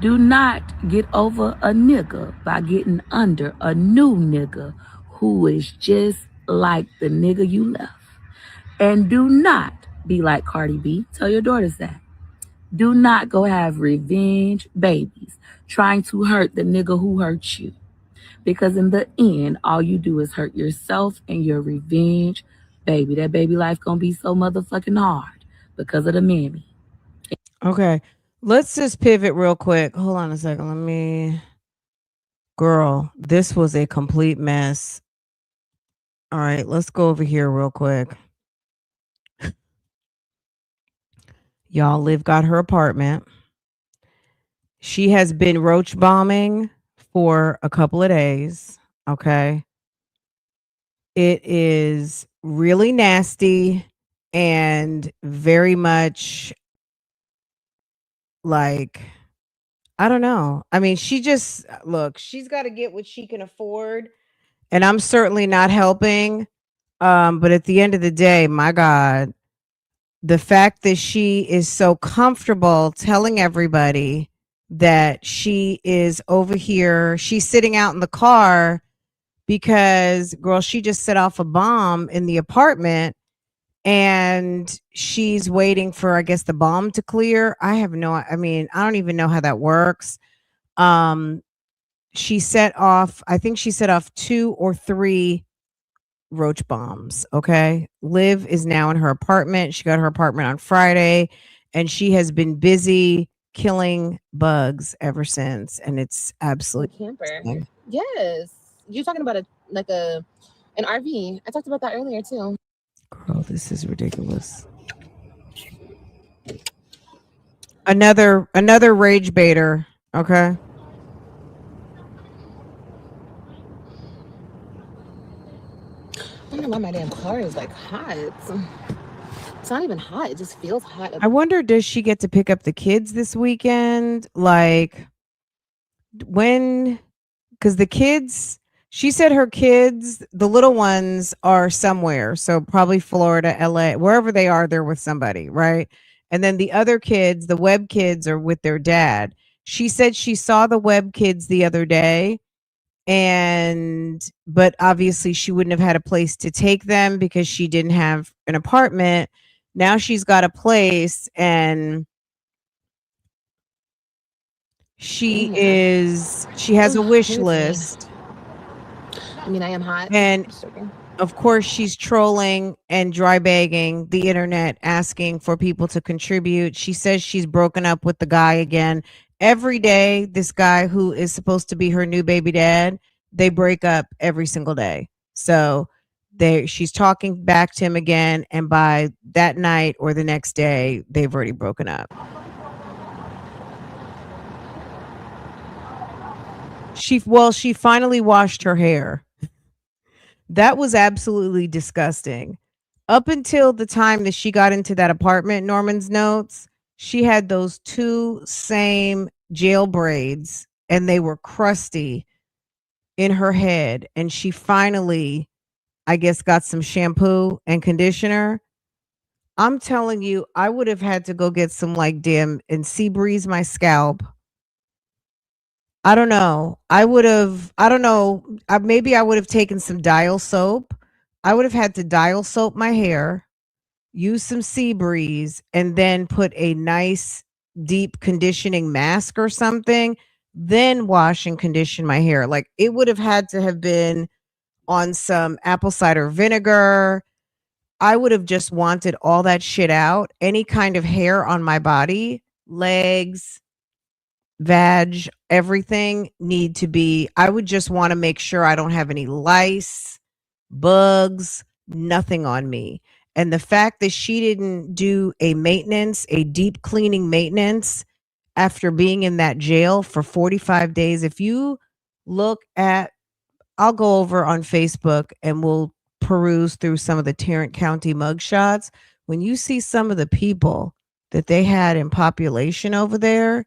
Do not get over a nigga by getting under a new nigga who is just like the nigga you left. And do not be like Cardi B. Tell your daughters that. Do not go have revenge babies trying to hurt the nigga who hurt you. Because in the end, all you do is hurt yourself and your revenge baby. That baby life gonna be so motherfucking hard because of the mammy. Okay. Let's just pivot real quick. Hold on a second. Girl, this was a complete mess. All right, let's go over here real quick. Y'all, Liv got her apartment. She has been roach bombing for a couple of days. Okay. It is really nasty and very much like, I don't know. I mean, she's got to get what she can afford. And I'm certainly not helping. But at the end of the day, my God, the fact that she is so comfortable telling everybody that she is over here, she's sitting out in the car because, girl, she just set off a bomb in the apartment and she's waiting for, I guess, the bomb to clear. I mean, I don't even know how that works. Um, I think she set off 2 or 3 roach bombs. Okay. Liv is now in her apartment. She got her apartment on Friday and she has been busy killing bugs ever since. And it's absolutely camper. disgusting. Yes. You're talking about an RV. I talked about that earlier too. Girl, this is ridiculous. Another rage baiter. Okay. I don't know why my damn car is like hot. It's not even hot. It just feels hot. I wonder, does she get to pick up the kids this weekend? Like, when, because the kids, she said her kids, the little ones are somewhere. So probably Florida, LA, wherever they are, they're with somebody, right? And then the other kids, the Webb kids, are with their dad. She said she saw the Webb kids the other day, but obviously she wouldn't have had a place to take them because she didn't have an apartment. Now she's got a place and she has a wish list. I mean, I am hot. And of course she's trolling and dry bagging the internet, asking for people to contribute. She says she's broken up with the guy again. Every day, this guy who is supposed to be her new baby dad, they break up every single day. So she's talking back to him again, and by that night or the next day, they've already broken up. She finally washed her hair. That was absolutely disgusting. Up until the time that she got into that apartment, Norman's notes, she had those 2 same jail braids and they were crusty in her head. And she finally, I guess, got some shampoo and conditioner. I'm telling you, I would have had to go get some like damn and sea breeze my scalp. I don't know. I don't know. Maybe I would have taken some dial soap. I would have had to dial soap my hair, use some sea breeze, and then put a nice deep conditioning mask or something, then wash and condition my hair. Like, it would have had to have been on some apple cider vinegar. I would have just wanted all that shit out. Any kind of hair on my body, legs, vag, everything need to be, I would just want to make sure I don't have any lice, bugs, nothing on me. And the fact that she didn't do a deep cleaning maintenance after being in that jail for 45 days. If you look at, I'll go over on Facebook and we'll peruse through some of the Tarrant County mugshots. When you see some of the people that they had in population over there,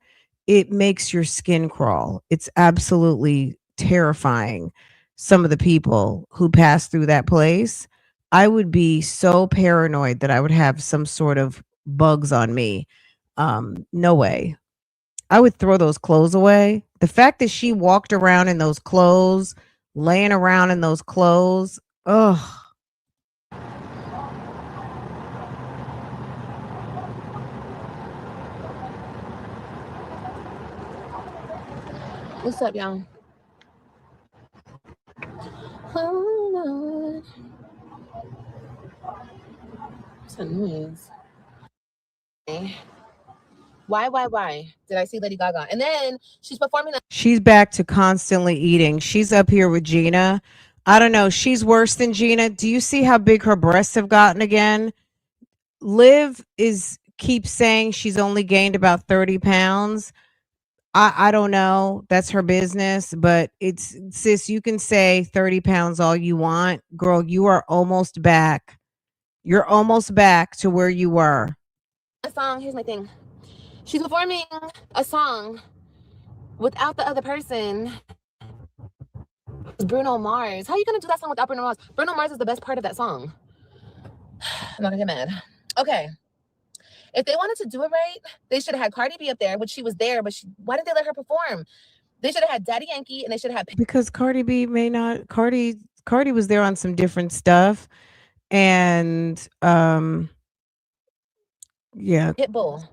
it makes your skin crawl. It's absolutely terrifying. Some of the people who pass through that place, I would be so paranoid that I would have some sort of bugs on me. No way. I would throw those clothes away. The fact that she walked around in those clothes, laying around in those clothes, ugh. What's up, y'all? Oh, Lord. What's that noise? Why? Did I see Lady Gaga? And then she's performing. She's back to constantly eating. She's up here with Gina. I don't know. She's worse than Gina. Do you see how big her breasts have gotten again? Liv keeps saying she's only gained about 30 pounds. I don't know. That's her business, but it's, sis, you can say 30 pounds all you want. Girl, you are almost back. You're almost back to where you were. A song. Here's my thing. She's performing a song without the other person. It's Bruno Mars. How are you gonna do that song without Bruno Mars? Bruno Mars is the best part of that song. I'm not gonna get mad. Okay. If they wanted to do it right, they should have had Cardi B up there, which she was there, but why didn't they let her perform? They should have had Daddy Yankee, and they should have because Cardi B may not. Cardi was there on some different stuff, and yeah, Pitbull.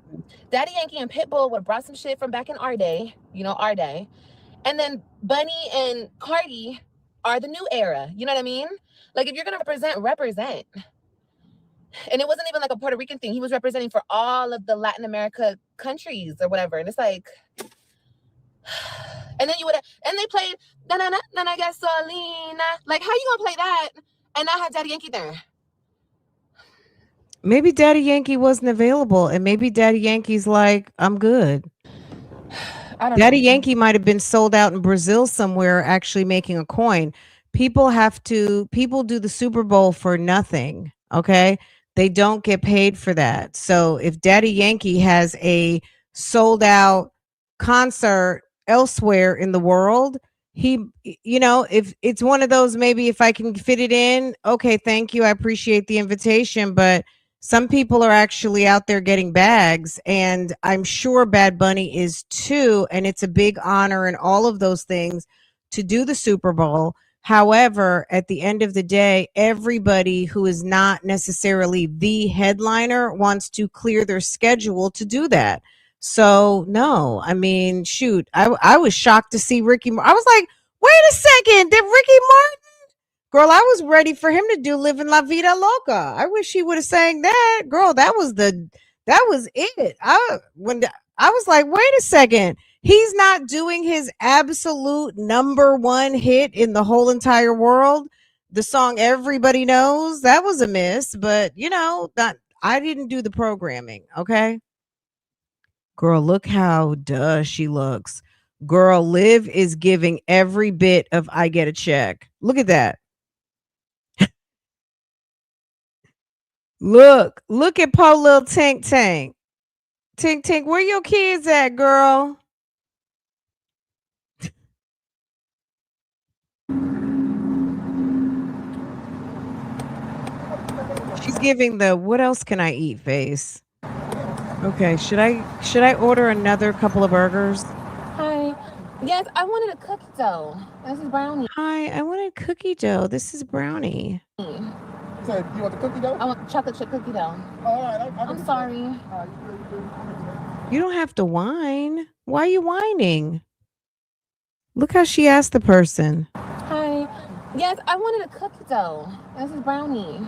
Daddy Yankee and Pitbull would have brought some shit from back in our day, our day. And then Bunny and Cardi are the new era. You know what I mean? Like, if you're going to represent. And it wasn't even like a Puerto Rican thing. He was representing for all of the Latin America countries or whatever. And it's like, and then and they played na na na na na gasolina. Like, how you gonna play that and not have Daddy Yankee there? Maybe Daddy Yankee wasn't available, and maybe Daddy Yankee's like, I'm good. Daddy Yankee might have been sold out in Brazil somewhere, actually making a coin. People do the Super Bowl for nothing. Okay. They don't get paid for that. So if Daddy Yankee has a sold out concert elsewhere in the world, if it's one of those, maybe if I can fit it in, okay, thank you. I appreciate the invitation. But some people are actually out there getting bags, and I'm sure Bad Bunny is too. And it's a big honor and all of those things to do the Super Bowl. However, at the end of the day, everybody who is not necessarily the headliner wants to clear their schedule to do that. So no, I mean, shoot, I was shocked to see Ricky. I was like, wait a second, did Ricky Martin? Girl, I was ready for him to do Living La Vida Loca. I wish he would have sang that. Girl, that was it. I was like, wait a second. He's not doing his absolute number one hit in the whole entire world. The song everybody knows. That was a miss, but I didn't do the programming, okay? Girl, look how she looks. Girl, Liv is giving every bit of I get a check. Look at that. Look at poor little Tink Tank. Tink, where your kids at, girl? She's giving the what else can I eat face. Okay, should I order another couple of burgers? Hi. Yes, I wanted a cookie dough. This is brownie. Hi, I wanted cookie dough. This is brownie. So you want the cookie dough? I want chocolate chip cookie dough. All right, I'm sorry. You don't have to whine. Why are you whining? Look how she asked the person. Hi. Yes, I wanted a cookie dough. This is brownie.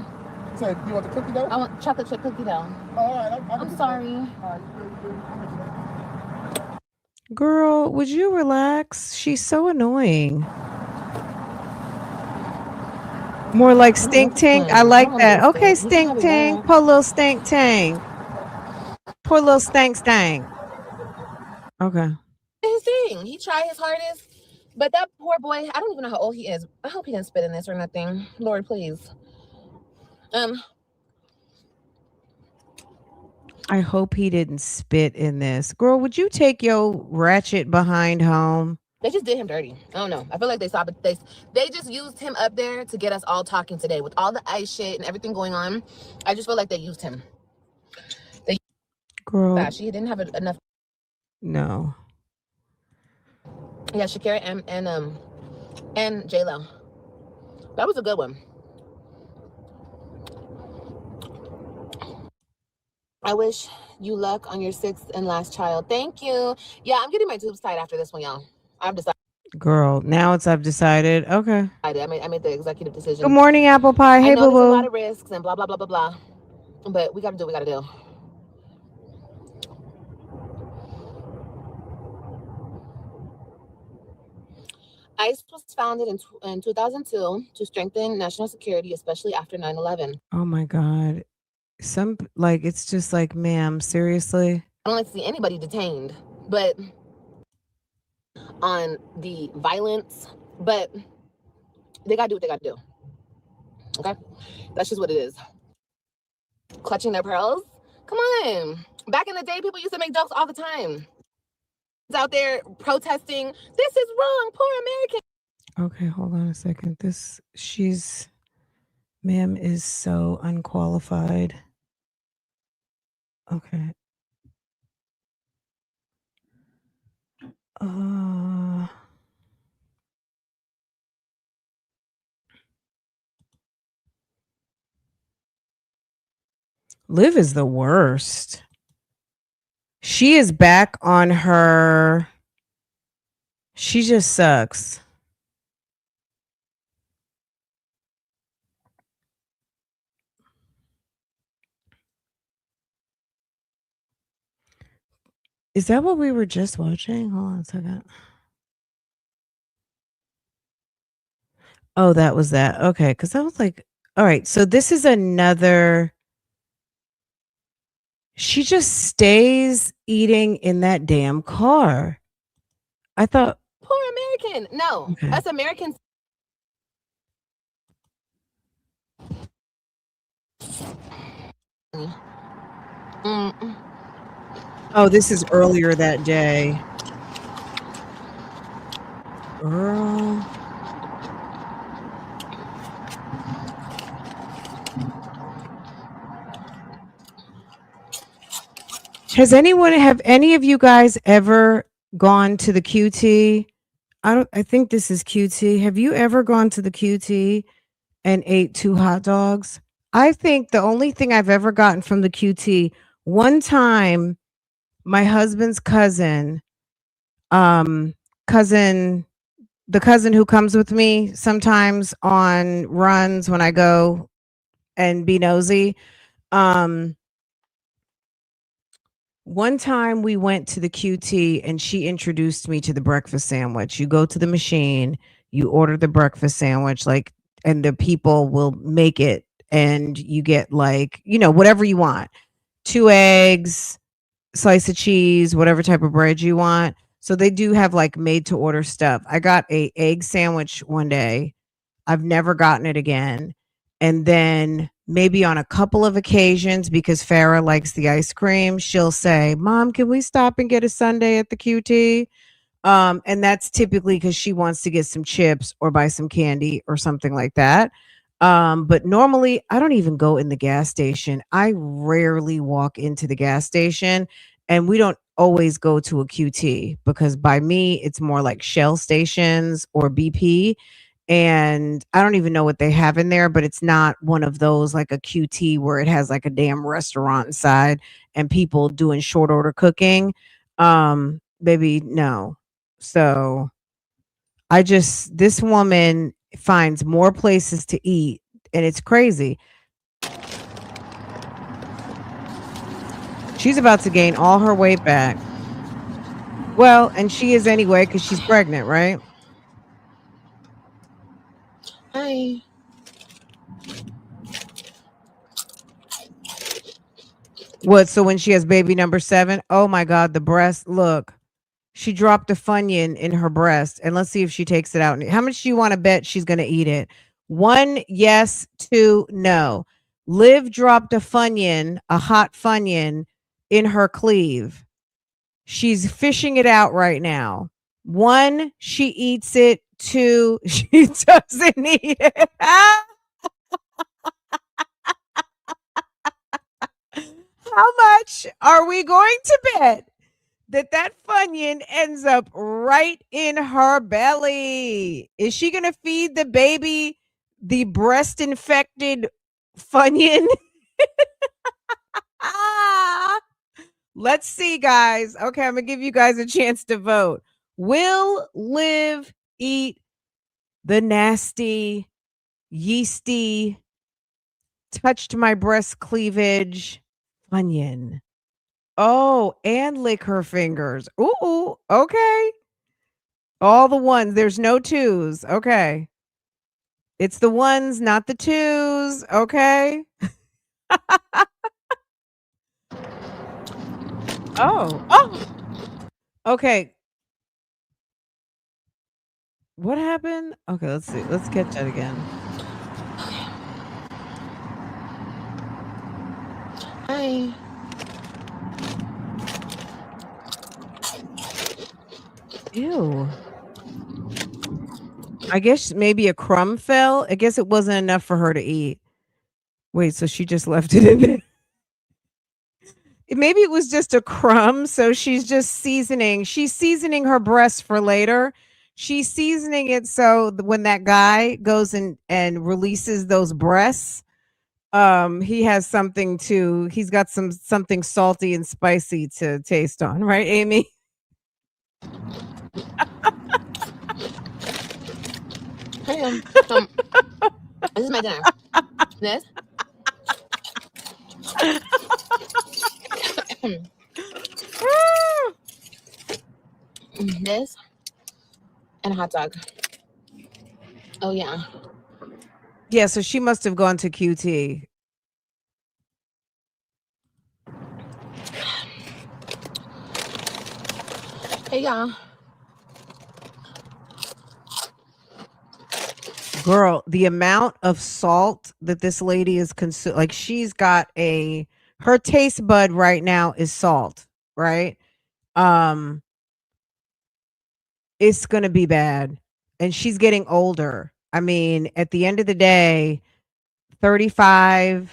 So you want the cookie dough? I want chocolate chip cookie dough. All right, I'm sorry. Girl, would you relax? She's so annoying. More like Stink Tank. I like that. Okay, Stink Tank. Poor little Stink Tank. Poor little Stank Stank. Okay. His thing. He tried his hardest, but that poor boy. I don't even know how old he is. I hope he didn't spit in this or nothing. Lord, please. I hope he didn't spit in this. Girl, would you take your ratchet behind home? They just did him dirty. I don't know. I feel like they saw, but they just used him up there to get us all talking today with all the ice shit and everything going on. I just feel like they used him. Girl, She didn't have enough. no. Yeah, Shakira and J Lo. That was a good one. I wish you luck on your 6th and last child. Thank you. Yeah, I'm getting my tubes tied after this one, y'all. I've decided. Girl, now I've decided. Okay. I made the executive Good decision. morning, apple pie. I Hey, know boo there's a lot boo. of risks and blah blah blah blah blah, but we gotta do what we gotta do. ICE was founded in 2002 to strengthen national security, especially after 9/11. Oh my God. It's just like, ma'am, seriously? I don't like to see anybody detained, but on the violence, but they gotta do what they gotta do. Okay, that's just what it is. Clutching their pearls. Come on. Back in the day, people used to make jokes all the time. Out there protesting, this is wrong, poor American. Okay, hold on a second. Ma'am is so unqualified. Okay. Liv is the worst. She is back on her. She just sucks. Is that what we were just watching? Hold on a second. Oh, that was that. Okay, because I was like, all right, so this is another. She just stays eating in that damn car. I thought. Poor American. No, Okay. us Americans. Oh, this is earlier that day. Girl. Have any of you guys ever gone to the QT? I think this is QT. Have you ever gone to the QT and ate 2 hot dogs? I think the only thing I've ever gotten from the QT, one time my husband's cousin, the cousin who comes with me sometimes on runs when I go and be nosy. One time we went to the QT and she introduced me to the breakfast sandwich. You go to the machine, you order the breakfast sandwich, and the people will make it, and you get whatever you want. 2 eggs, slice of cheese, whatever type of bread you want. So they do have made to order stuff. I got a egg sandwich one day. I've never gotten it again. And then maybe on a couple of occasions, because Farrah likes the ice cream, she'll say, "Mom, can we stop and get a sundae at the QT?" And that's typically because she wants to get some chips or buy some candy or something like that. But normally I don't even go in the gas station. I rarely walk into the gas station, and we don't always go to a QT because by me, it's more like Shell stations or BP. And I don't even know what they have in there, but it's not one of those like a QT where it has like a damn restaurant inside and people doing short order cooking. Baby, no. So this woman finds more places to eat, and it's crazy. She's about to gain all her weight back. Well, and she is anyway because she's pregnant, right? Hi. What? So when she has baby number 7, oh my God, the breast, look. She dropped a Funyun in her breast, and let's see if she takes it out. How much do you want to bet she's going to eat it? 1, yes. 2, no. Liv dropped a Funyun, a hot Funyun, in her cleave. She's fishing it out right now. 1, she eats it. 2, she doesn't eat it. How much are we going to bet that Funyun ends up right in her belly? Is she going to feed the baby the breast infected Funyun? Let's see, guys. Okay, I'm going to give you guys a chance to vote. Will Liv eat the nasty, yeasty, touched my breast cleavage Funyun? Oh, and lick her fingers. Ooh, okay. All the ones. There's no twos. Okay. It's the ones, not the twos. Okay. Oh. Okay. What happened? Okay, let's see. Let's catch that again. Hi. Ew. I guess maybe a crumb fell. I guess it wasn't enough for her to eat. Wait, so she just left it in there? Maybe it was just a crumb, so she's just seasoning. She's seasoning her breast for later. She's seasoning it so when that guy goes and releases those breasts, he has something to. He's got something salty and spicy to taste on, right, Amy? Hey, this is my dinner. This. This and a hot dog. Oh yeah. Yeah, so she must have gone to QT. Hey y'all. Girl, the amount of salt that this lady is consuming, like she's got her taste bud right now is salt, right? It's gonna be bad. And she's getting older. I mean, at the end of the day, 35.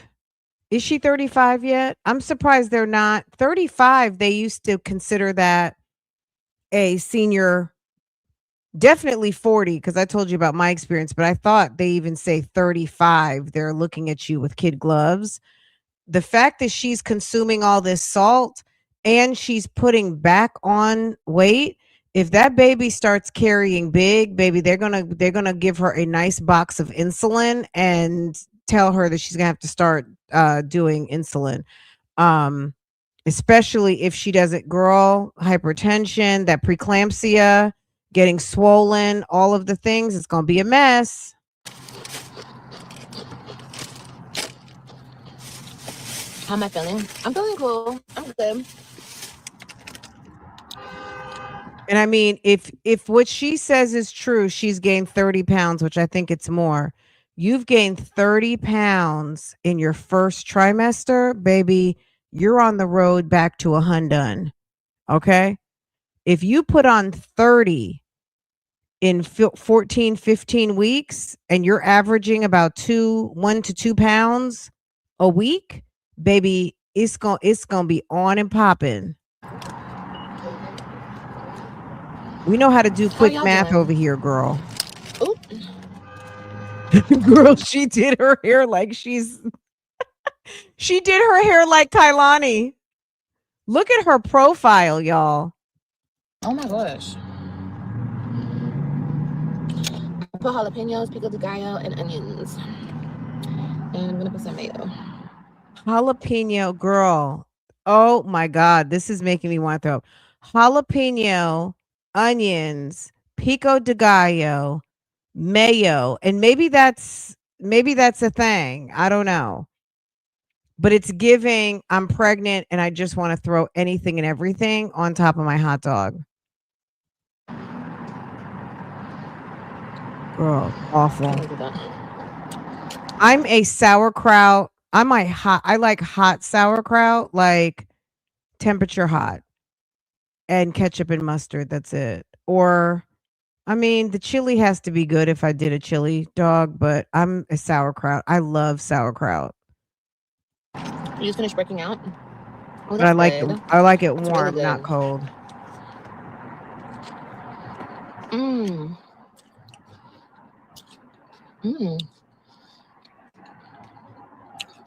Is she 35 yet? I'm surprised they're not. 35, they used to consider that a senior. Definitely 40, because I told you about my experience, but I thought they even say 35. They're looking at you with kid gloves. The fact that she's consuming all this salt and she's putting back on weight, if that baby starts carrying big, baby, they're gonna give her a nice box of insulin and tell her that she's gonna have to start doing insulin. Especially if she doesn't, girl, hypertension, that preeclampsia, getting swollen, all of the things, it's going to be a mess. How am I feeling? I'm feeling cool. I'm good. And I mean, if what she says is true, she's gained 30 pounds, which I think it's more. You've gained 30 pounds in your first trimester, baby. You're on the road back to a hundun. Okay. If you put on 30 in 14, 15 weeks and you're averaging about 1 to 2 pounds a week, baby, it's gonna be on and popping. We know how to do quick math doing? over here, girl. Ooh. Girl, she did her hair like she did her hair like Kailani. Look at her profile, y'all. Oh my gosh. I put jalapenos, pico de gallo, and onions. And I'm gonna put some mayo. Jalapeno, girl. Oh my God, this is making me want to throw up. Jalapeno, onions, pico de gallo, mayo, and maybe that's a thing. I don't know. But it's giving I'm pregnant and I just want to throw anything and everything on top of my hot dog. Girl, awful. Look at that. I'm a sauerkraut. I like hot sauerkraut, like temperature hot, and ketchup and mustard. That's it. Or, I mean, the chili has to be good if I did a chili dog, but I'm a sauerkraut. I love sauerkraut, You just finished breaking out. Oh, but I that's like good. it. I like it That's really warm, not good. cold. Mmm. Mmm.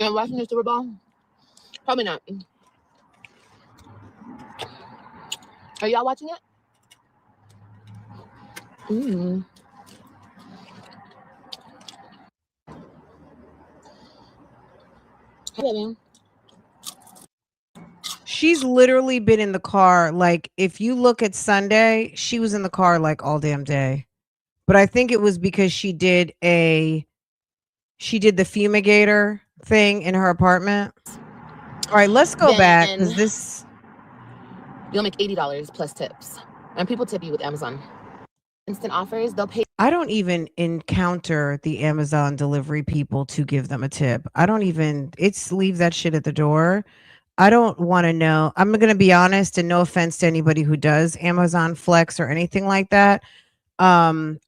And watching the Super Bowl? Probably not. Are y'all watching it? Mmm. Hey, baby. She's literally been in the car. Like, if you look at Sunday, she was in the car like all damn day. But I think it was because she did the fumigator thing in her apartment. All right, let's go back Then because this. you'll make $80 plus tips. And people tip you with Amazon. Instant offers, they'll pay. I don't even encounter the Amazon delivery people to give them a tip. It's leave that shit at the door. I don't want to know. I'm going to be honest, and no offense to anybody who does Amazon Flex or anything like that. I've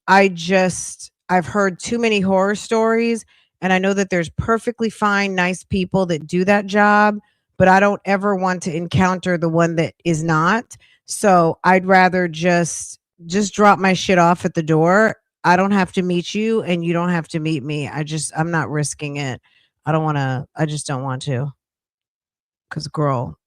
heard too many horror stories, and I know that there's perfectly fine, nice people that do that job, but I don't ever want to encounter the one that is not. So I'd rather just drop my shit off at the door. I don't have to meet you, and you don't have to meet me. I'm not risking it. I just don't want to. Because, girl,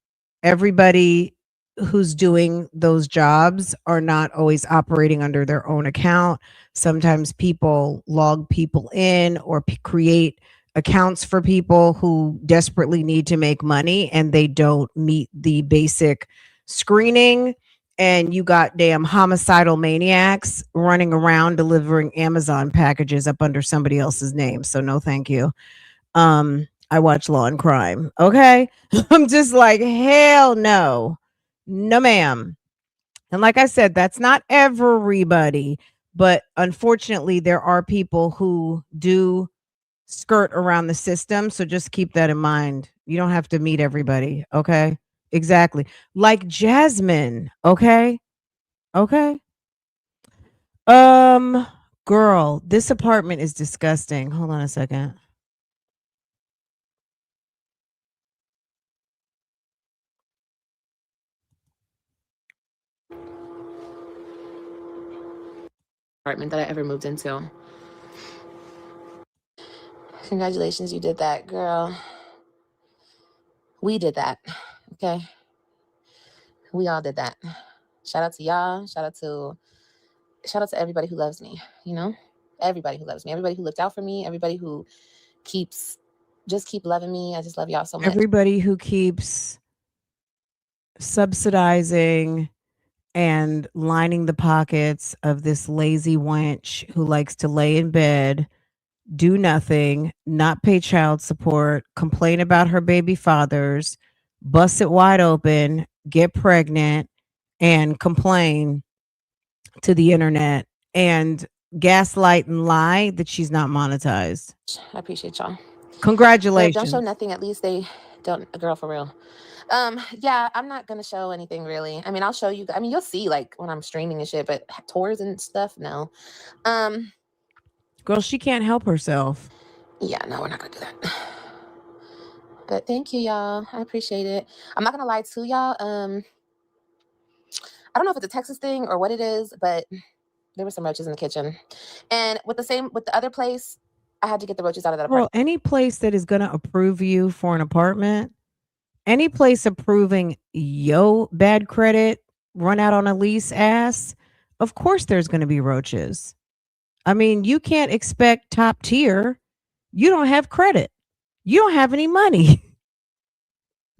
everybody who's doing those jobs are not always operating under their own account. Sometimes people log people in or create accounts for people who desperately need to make money and they don't meet the basic screening. And you got damn homicidal maniacs running around delivering Amazon packages up under somebody else's name. So no, thank you. I watch Law and Crime. Okay. I'm just like, hell no. No, ma'am. And like I said, that's not everybody, but unfortunately, there are people who do skirt around the system. So just keep that in mind. You don't have to meet everybody. Okay. Exactly. Like Jasmine. Okay. Okay. Girl, this apartment is disgusting. Hold on a second. Apartment that I ever moved into. Congratulations, you did that, girl. We did that. Okay. We all did that. Shout out to y'all. Shout out to everybody who loves me, you know? Everybody who loves me, everybody who looked out for me, everybody who keep loving me. I just love y'all so much. Everybody who keeps subsidizing and lining the pockets of this lazy wench who likes to lay in bed, do nothing, not pay child support, complain about her baby fathers, bust it wide open, get pregnant, and complain to the internet and gaslight and lie that she's not monetized. I appreciate y'all. Congratulations. But don't show nothing. At least they don't. A girl, for real. Yeah, I'm not gonna show anything really. I mean, I'll show you. I mean, you'll see like when I'm streaming and shit, but tours and stuff, no. Girl, she can't help herself. Yeah, no, we're not gonna do that. But thank you, y'all. I appreciate it. I'm not gonna lie to y'all. I don't know if it's a Texas thing or what it is, but there were some roaches in the kitchen. And with the other place, I had to get the roaches out of that apartment. Girl, any place that is gonna approve you for an apartment, any place approving yo bad credit, run out on a lease ass, of course there's gonna be roaches. I mean, you can't expect top tier. You don't have credit. You don't have any money.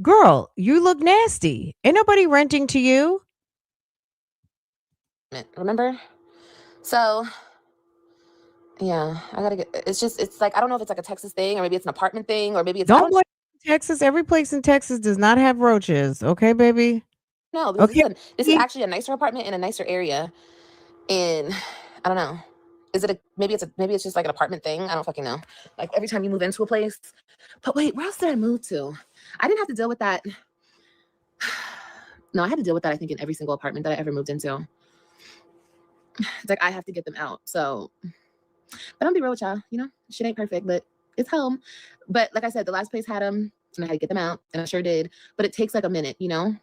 Girl, you look nasty. Ain't nobody renting to you. Remember? So, yeah, I gotta get. It's like I don't know if it's like a Texas thing or maybe it's an apartment thing or maybe it's. Don't blame Texas. Every place in Texas does not have roaches. Okay, baby. No, Okay. this is actually a nicer apartment in a nicer area, and I don't know. Is it maybe it's just like an apartment thing? I don't fucking know. Like every time you move into a place. But wait, where else did I move to? I didn't have to deal with that. No, I had to deal with that, I think, in every single apartment that I ever moved into. It's like I have to get them out. So, but I'll be real with y'all, shit ain't perfect, but it's home. But like I said, the last place had them and I had to get them out, and I sure did. But it takes like a minute, Do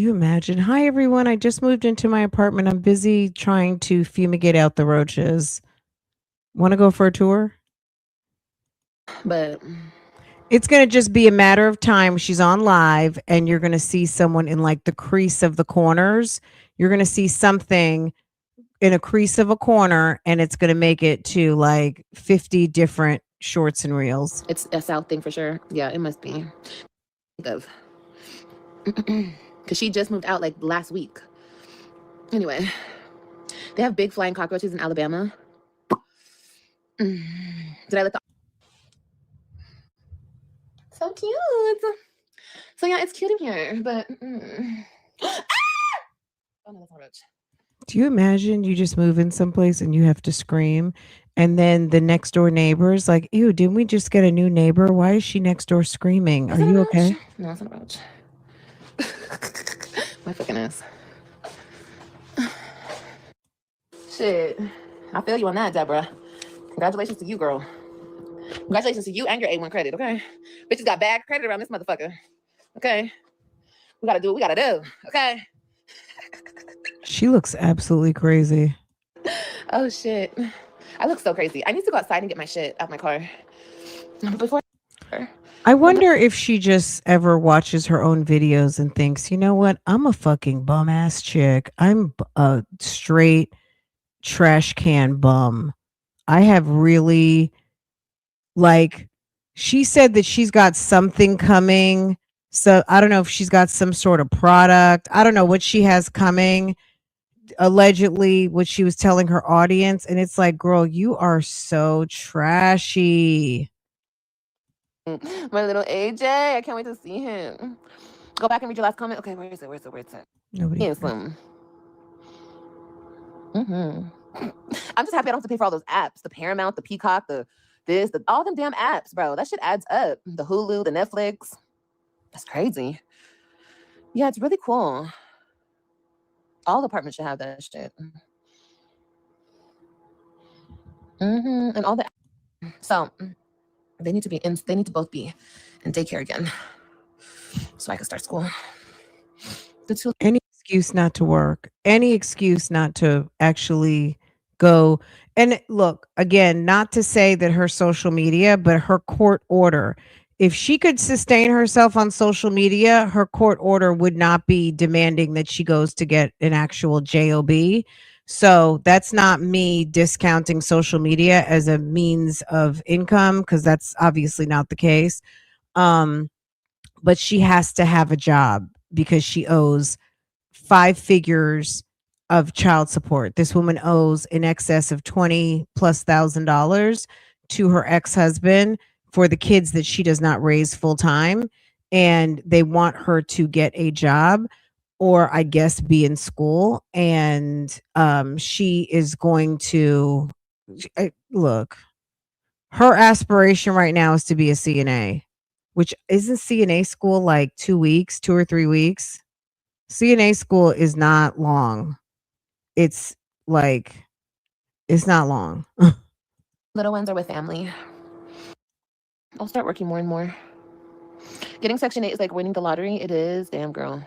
you imagine? Hi, everyone. I just moved into my apartment. I'm busy trying to fumigate out the roaches. Want to go for a tour? But it's going to just be a matter of time. She's on live and you're going to see someone in like the crease of the corners. You're going to see something in a crease of a corner and it's going to make it to like 50 different shorts and reels. It's a South thing for sure. Yeah, it must be. Because she just moved out like last week. Anyway, they have big flying cockroaches in Alabama. Did I let the... So cute. So yeah, it's cute in here, but... Ah! Oh no, that's not a roach. Do you imagine you just move in someplace and you have to scream and then the next door neighbor's like, ew, didn't we just get a new neighbor? Why is she next door screaming? Are you okay? No, it's not a roach. My fucking ass. Shit. I feel you on that, Deborah. Congratulations to you, girl. Congratulations to you and your A1 credit, okay? Bitches got bad credit around this motherfucker. Okay? We gotta do what we gotta do, okay? She looks absolutely crazy. Oh, shit. I look so crazy. I need to go outside and get my shit out my car. Before... I wonder if she just ever watches her own videos and thinks, you know what? I'm a fucking bum ass chick. I'm a straight trash can bum. I have really, like, she said that she's got something coming. So I don't know if she's got some sort of product. I don't know what she has coming. Allegedly, what she was telling her audience. And it's like, girl, you are so trashy. My little AJ, I can't wait to see him. Go back and read your last comment. Okay, where is it? Nobody. Handsome. I'm just happy I don't have to pay for all those apps. The Paramount, the Peacock, all them damn apps, bro. That shit adds up. The Hulu, the Netflix. That's crazy. Yeah, it's really cool. All apartments should have that shit. And all the... So... They need to both be in daycare again, so I can start school. Any excuse not to work, any excuse not to actually go. And look, again, not to say that her social media, but her court order. If she could sustain herself on social media, her court order would not be demanding that she goes to get an actual job. So that's not me discounting social media as a means of income, because that's obviously not the case. But she has to have a job because she owes 5 figures of child support. This woman owes in excess of $20,000+ to her ex-husband for the kids that she does not raise full time. And they want her to get a job, or I guess be in school. And she is going to look, her aspiration right now is to be a CNA, which isn't CNA school like 2 weeks, 2 or 3 weeks. CNA school is not long. It's not long. Little ones are with family. I'll start working more and more. Getting Section 8 is like winning the lottery. It is, damn girl.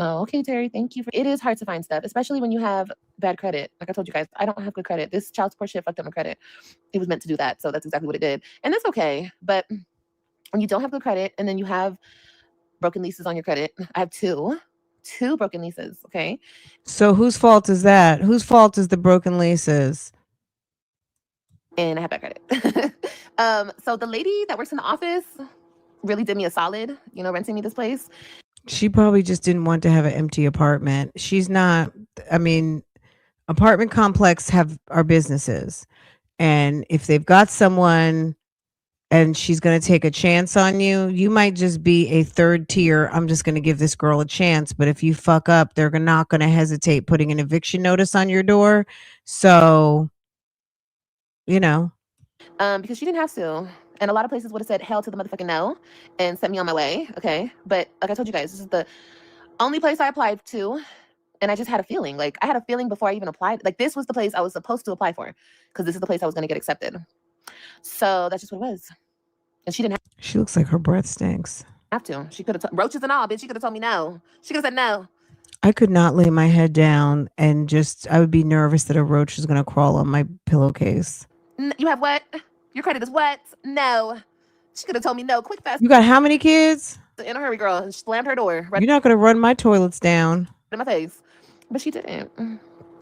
Oh, okay, Terry. Thank you. It is hard to find stuff, especially when you have bad credit. Like I told you guys, I don't have good credit. This child support shit fucked up my credit. It was meant to do that. So that's exactly what it did. And that's okay. But when you don't have good credit and then you have broken leases on your credit, I have two broken leases. Okay. So whose fault is that? Whose fault is the broken leases? And I have bad credit. So the lady that works in the office really did me a solid, renting me this place. She probably just didn't want to have an empty apartment. She's not, apartment complex are businesses. And if they've got someone and she's going to take a chance on you, you might just be a third tier. I'm just going to give this girl a chance. But if you fuck up, they're not going to hesitate putting an eviction notice on your door. So, you know, Because she didn't have to. And a lot of places would have said hell to the motherfucking no and sent me on my way. Okay. But like I told you guys, this is the only place I applied to. And I just had a feeling. Like, I had a feeling before I even applied. Like, this was the place I was supposed to apply for. Because this is the place I was going to get accepted. So that's just what it was. And she didn't she looks like her breath stinks. have to. She could have, roaches and all, bitch. She could have told me no. She could have said no. I could not lay my head down and I would be nervous that a roach was going to crawl on my pillowcase. You have what? Your credit is what? No. She could have told me no. Quick, fast. You got how many kids? In a hurry, girl. And she slammed her door right You're not going to run my toilets down. in my face. But she didn't.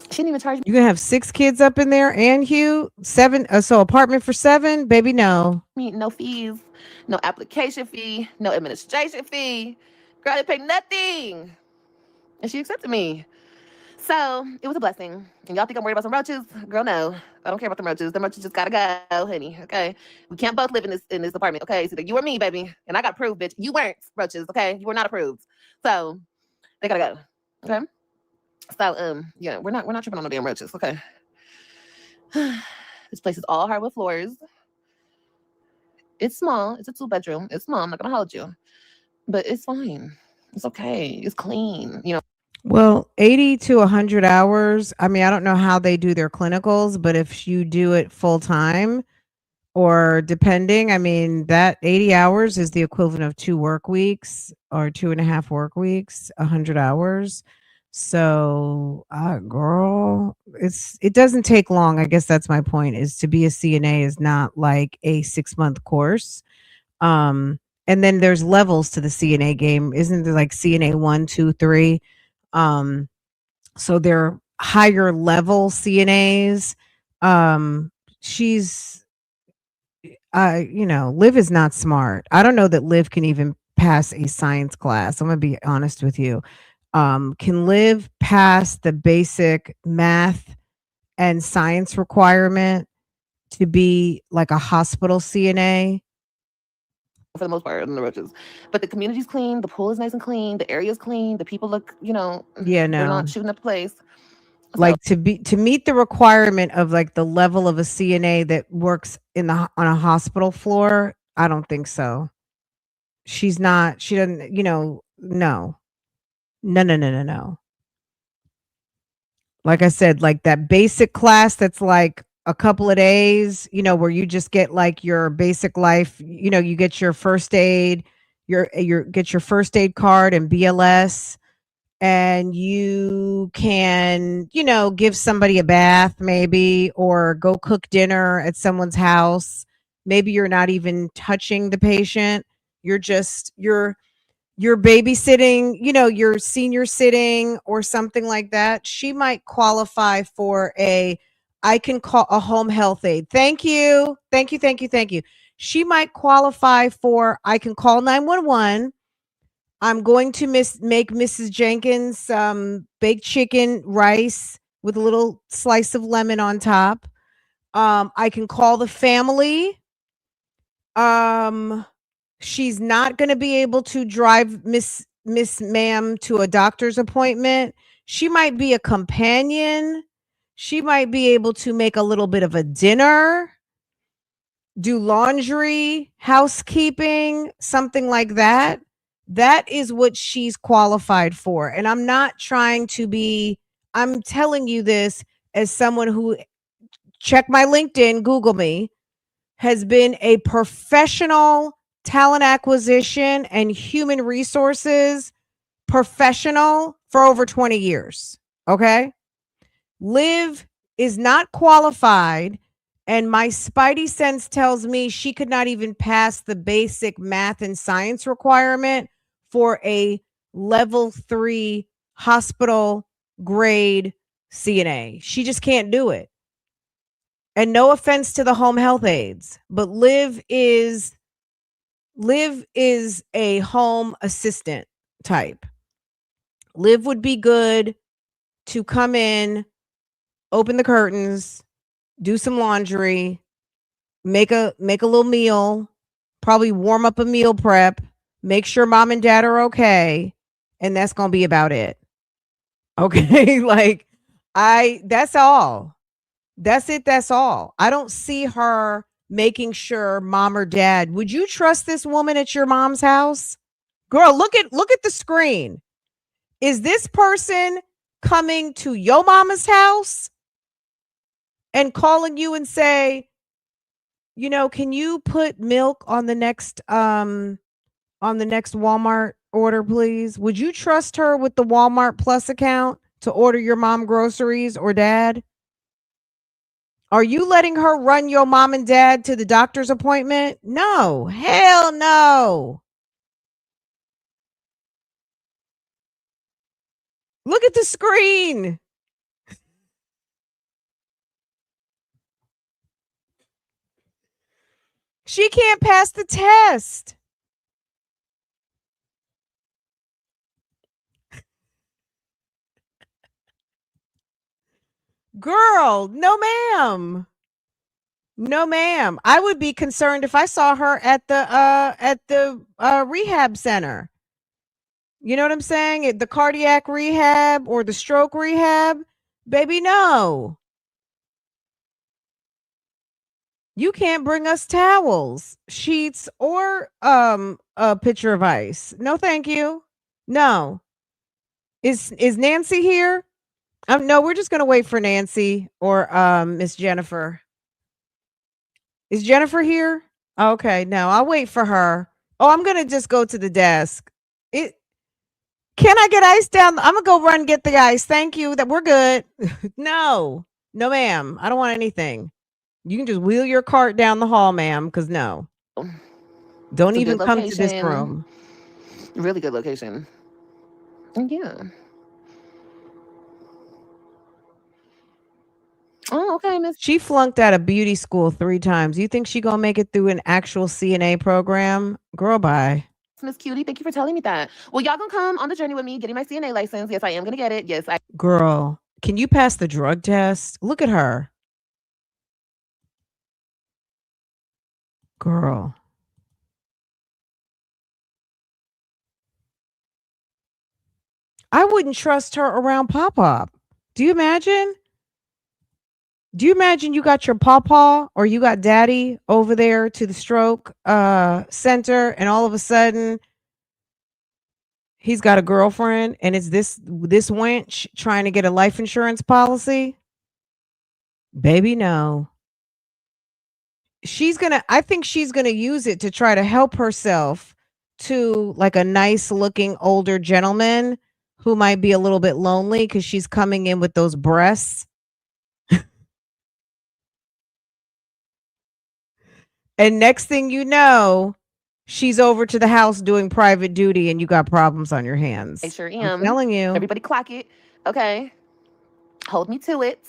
She didn't even charge me. You're going to have 6 kids up in there and Hugh? 7? So apartment for 7? Baby, no. No fees, no application fee, no administration fee. Girl, I didn't pay nothing. And she accepted me. So it was a blessing. And y'all think I'm worried about some roaches? Girl, no. I don't care about the roaches. The roaches just gotta go, honey. Okay. We can't both live in this apartment. Okay. It's either you or me, baby. And I got approved, bitch. You weren't roaches, okay? You were not approved. So they gotta go. Okay. So yeah, we're not tripping on no damn roaches, okay? This place is all hardwood floors. It's small. It's a 2-bedroom. It's small. I'm not gonna hold you, but it's fine. It's okay. It's clean. You know. Well, 80 to 100 hours. I mean, I don't know how they do their clinicals, but if you do it full time or depending, I mean, that 80 hours is the equivalent of 2 work weeks or 2.5 work weeks, 100 hours. So, girl, it doesn't take long. I guess that's my point, is to be a CNA is not like a 6-month course. And then there's levels to the CNA game. Isn't there like CNA 1, 2, 3? So they're higher level CNAs. She's Liv is not smart. I don't know that Liv can even pass a science class. I'm gonna be honest with you. Can Liv pass the basic math and science requirement to be like a hospital CNA? For the most part, in the roaches. But the community's clean, the pool is nice and clean, the area's clean, the people look, Yeah, they're no. not shooting up the place. Like to meet the requirement of like the level of a CNA that works on a hospital floor, I don't think so. She doesn't, no. No. Like I said, like that basic class that's like a couple of days, where you just get like your basic life, you get your first aid, get your first aid card and BLS, and you can, give somebody a bath maybe, or go cook dinner at someone's house. Maybe you're not even touching the patient. You're babysitting, you're senior sitting or something like that. She might qualify for I can call a home health aide. Thank you. She might qualify for I can call 911. I'm going to make Mrs. Jenkins some baked chicken rice with a little slice of lemon on top. I can call the family. She's not going to be able to drive Miss Ma'am to a doctor's appointment. She might be a companion. She might be able to make a little bit of a dinner, do laundry, housekeeping, something like that. That is what she's qualified for. And I'm not trying to be, I'm telling you this as someone who, check my LinkedIn, Google me, has been a professional talent acquisition and human resources professional for over 20 years. Okay. Liv is not qualified. And my spidey sense tells me she could not even pass the basic math and science requirement for a level 3 hospital grade CNA. She just can't do it. And no offense to the home health aides, but Liv is a home assistant type. Liv would be good to come in, open the curtains, do some laundry, make a little meal, probably warm up a meal prep, make sure mom and dad are okay, and that's going to be about it. Okay? Like that's all. That's it. That's all. I don't see her making sure mom or dad. Would you trust this woman at your mom's house? Girl, look at the screen. Is this person coming to your mama's house and calling you and say, you know, can you put milk on the next Walmart order, please? Would you trust her with the Walmart Plus account to order your mom groceries or dad? Are you letting her run your mom and dad to the doctor's appointment? No, hell no. Look at the screen. She can't pass the test. Girl, no ma'am. No ma'am. I would be concerned if I saw her at the rehab center. You know what I'm saying? The cardiac rehab or the stroke rehab. Baby, no. You can't bring us towels, sheets, or a pitcher of ice. No, thank you. No. Is Nancy here? No, we're just gonna wait for Nancy or Miss Jennifer. Is Jennifer here? Okay, no, I'll wait for her. Oh, I'm gonna just go to the desk. Can I get ice down? I'm gonna go run and get the ice. Thank you. That we're good. No, ma'am. I don't want anything. You can just wheel your cart down the hall, ma'am. Because no, don't even come to this room. Really good location. Yeah. Oh, okay, Miss. She flunked out of beauty school 3 times. You think she gonna make it through an actual CNA program? Girl, bye. Miss Cutie, thank you for telling me that. Well, y'all gonna come on the journey with me getting my CNA license. Yes, I am gonna get it. Yes, I. Girl, can you pass the drug test? Look at her. Girl. I wouldn't trust her around Pop-Pop. Do you imagine? Do you imagine you got your pawpaw or you got daddy over there to the stroke center and all of a sudden he's got a girlfriend and it's this wench trying to get a life insurance policy? Baby, no. I think she's gonna use it to try to help herself to like a nice looking older gentleman who might be a little bit lonely because she's coming in with those breasts. And next thing you know, she's over to the house doing private duty and you got problems on your hands. I sure am. I'm telling you. Everybody clock it. Okay. Hold me to it.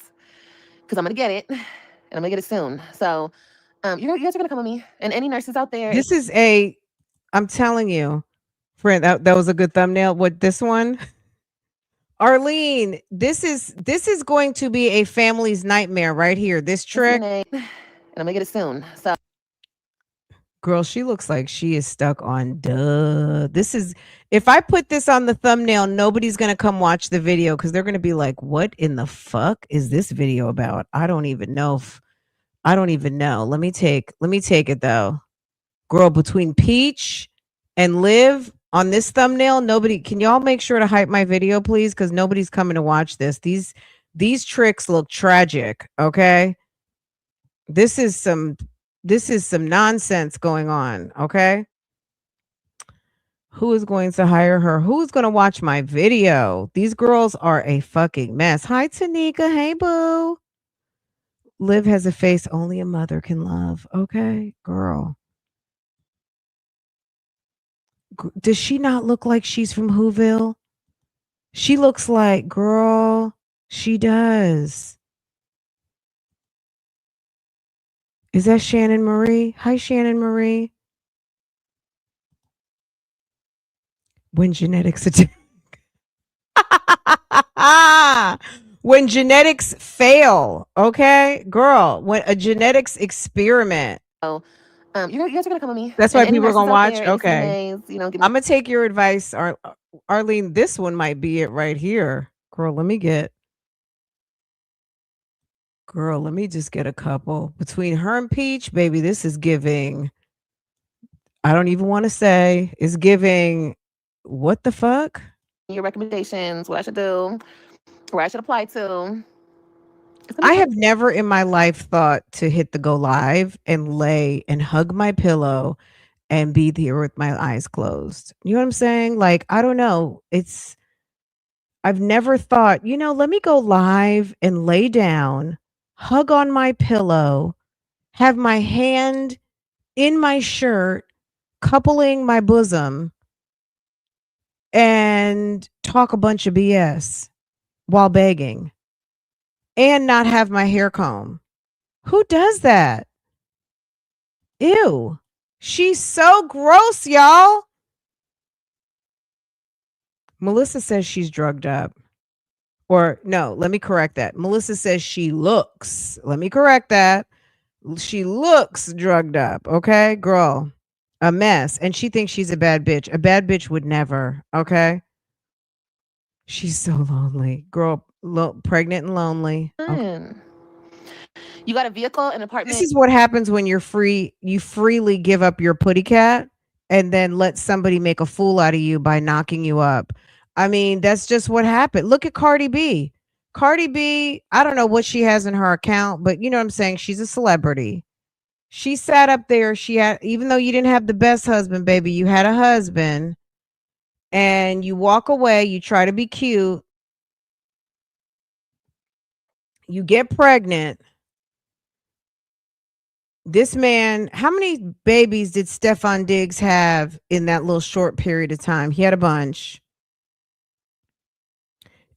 Because I'm going to get it. And I'm going to get it soon. So you guys are going to come with me. And any nurses out there. This is I'm telling you, friend, that was a good thumbnail. What, this one? Arlene, this is going to be a family's nightmare right here. This trick. And I'm going to get it soon. So. Girl, she looks like she is stuck on this is, if I put this on the thumbnail, nobody's going to come watch the video because they're going to be like, what in the fuck is this video about? I don't even know. Let me take it though. Girl, between Peach and Liv on this thumbnail, can y'all make sure to hype my video, please? Because nobody's coming to watch this. These tricks look tragic. Okay. This is some nonsense going on, okay? Who is going to hire her? Who's going to watch my video? These girls are a fucking mess. Hi, Tanika. Hey, boo. Liv has a face only a mother can love, okay? Girl. Does she not look like she's from Whoville? She looks like, girl, she does. Is that Shannon Marie? Hi, Shannon Marie. When genetics when genetics fail, okay, girl, when a genetics experiment. So You guys are gonna come with me. That's And why any people are nurses gonna out watch. there, any Okay, CNAs, you know, give me. I'm gonna take your advice, Arlene. This one might be it right here, girl. Let me just get a couple between her and Peach, baby. This is giving. I don't even want to say. It's giving. What the fuck? Your recommendations, what I should do, where I should apply to. It's gonna I be fun. have never in my life thought to hit the go live and lay and hug my pillow and be there with my eyes closed. You know what I'm saying? Like, I don't know. I've never thought, let me go live and lay down, hug on my pillow, have my hand in my shirt, coupling my bosom, and talk a bunch of BS while begging and not have my hair comb. Who does that? Ew. She's so gross, y'all. Melissa says she's drugged up. Or no, let me correct that. Melissa says she looks. Let me correct that. She looks drugged up. Okay, girl, a mess. And she thinks she's a bad bitch. A bad bitch would never. Okay. She's so lonely. Girl, pregnant and lonely. Okay. You got a vehicle, an This apartment. is what happens when you're free. You freely give up your putty cat and then let somebody make a fool out of you by knocking you up. I mean, that's just what happened. Look at Cardi B. Cardi B, I don't know what she has in her account, but you know what I'm saying? She's a celebrity. She sat up there. She had, even though you didn't have the best husband, baby, you had a husband and you walk away. You try to be cute. You get pregnant. This man, how many babies did Stefan Diggs have in that little short period of time? He had a bunch.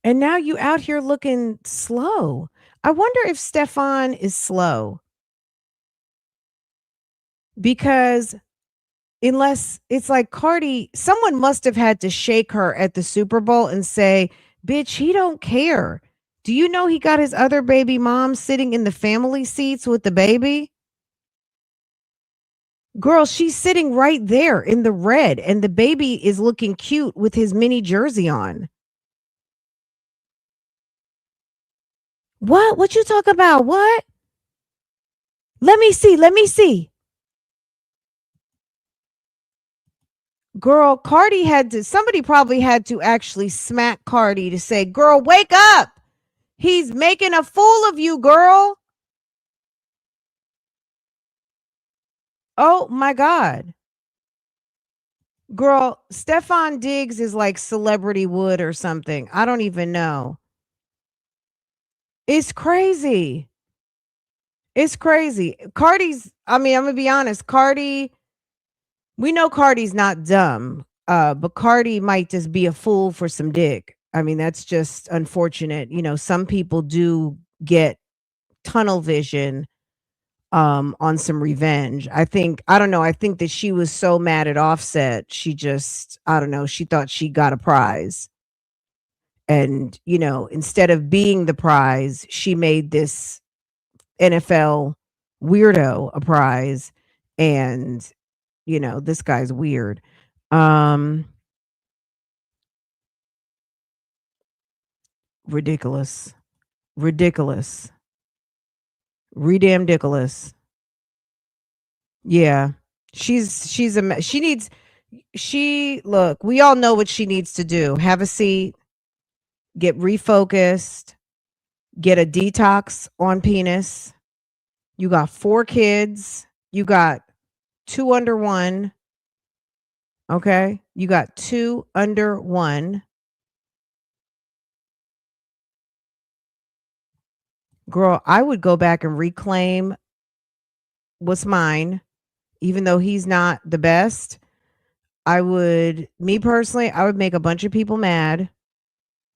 And now you out here looking slow. I wonder if Stefan is slow. Because unless it's like Cardi, someone must have had to shake her at the Super Bowl and say, bitch, he don't care. Do you know he got his other baby mom sitting in the family seats with the baby? Girl, she's sitting right there in the red, and the baby is looking cute with his mini jersey on. What? What you talk about? What? Let me see. Let me see. Girl, Cardi had to, somebody probably had to actually smack Cardi to say, girl, wake up. He's making a fool of you, girl. Oh my God. Girl, Stefan Diggs is like Celebrity Wood or something. I don't even know. It's crazy. It's crazy. Cardi's, I mean, I'm gonna be honest, Cardi, we know Cardi's not dumb. But Cardi might just be a fool for some dick. I mean, that's just unfortunate. You know, some people do get tunnel vision on some revenge. I don't know, I think that she was so mad at Offset, she just, I don't know, she thought she got a prize. And, instead of being the prize, she made this NFL weirdo a prize. And, this guy's weird. Ridiculous. Ridiculous. Redamdiculous. Yeah. Look, we all know what she needs to do. Have a seat, get refocused, get a detox on penis. You got 4 kids. You got 2 under 1. Okay? You got 2 under 1. Girl, I would go back and reclaim what's mine, even though he's not the best. Me personally, I would make a bunch of people mad.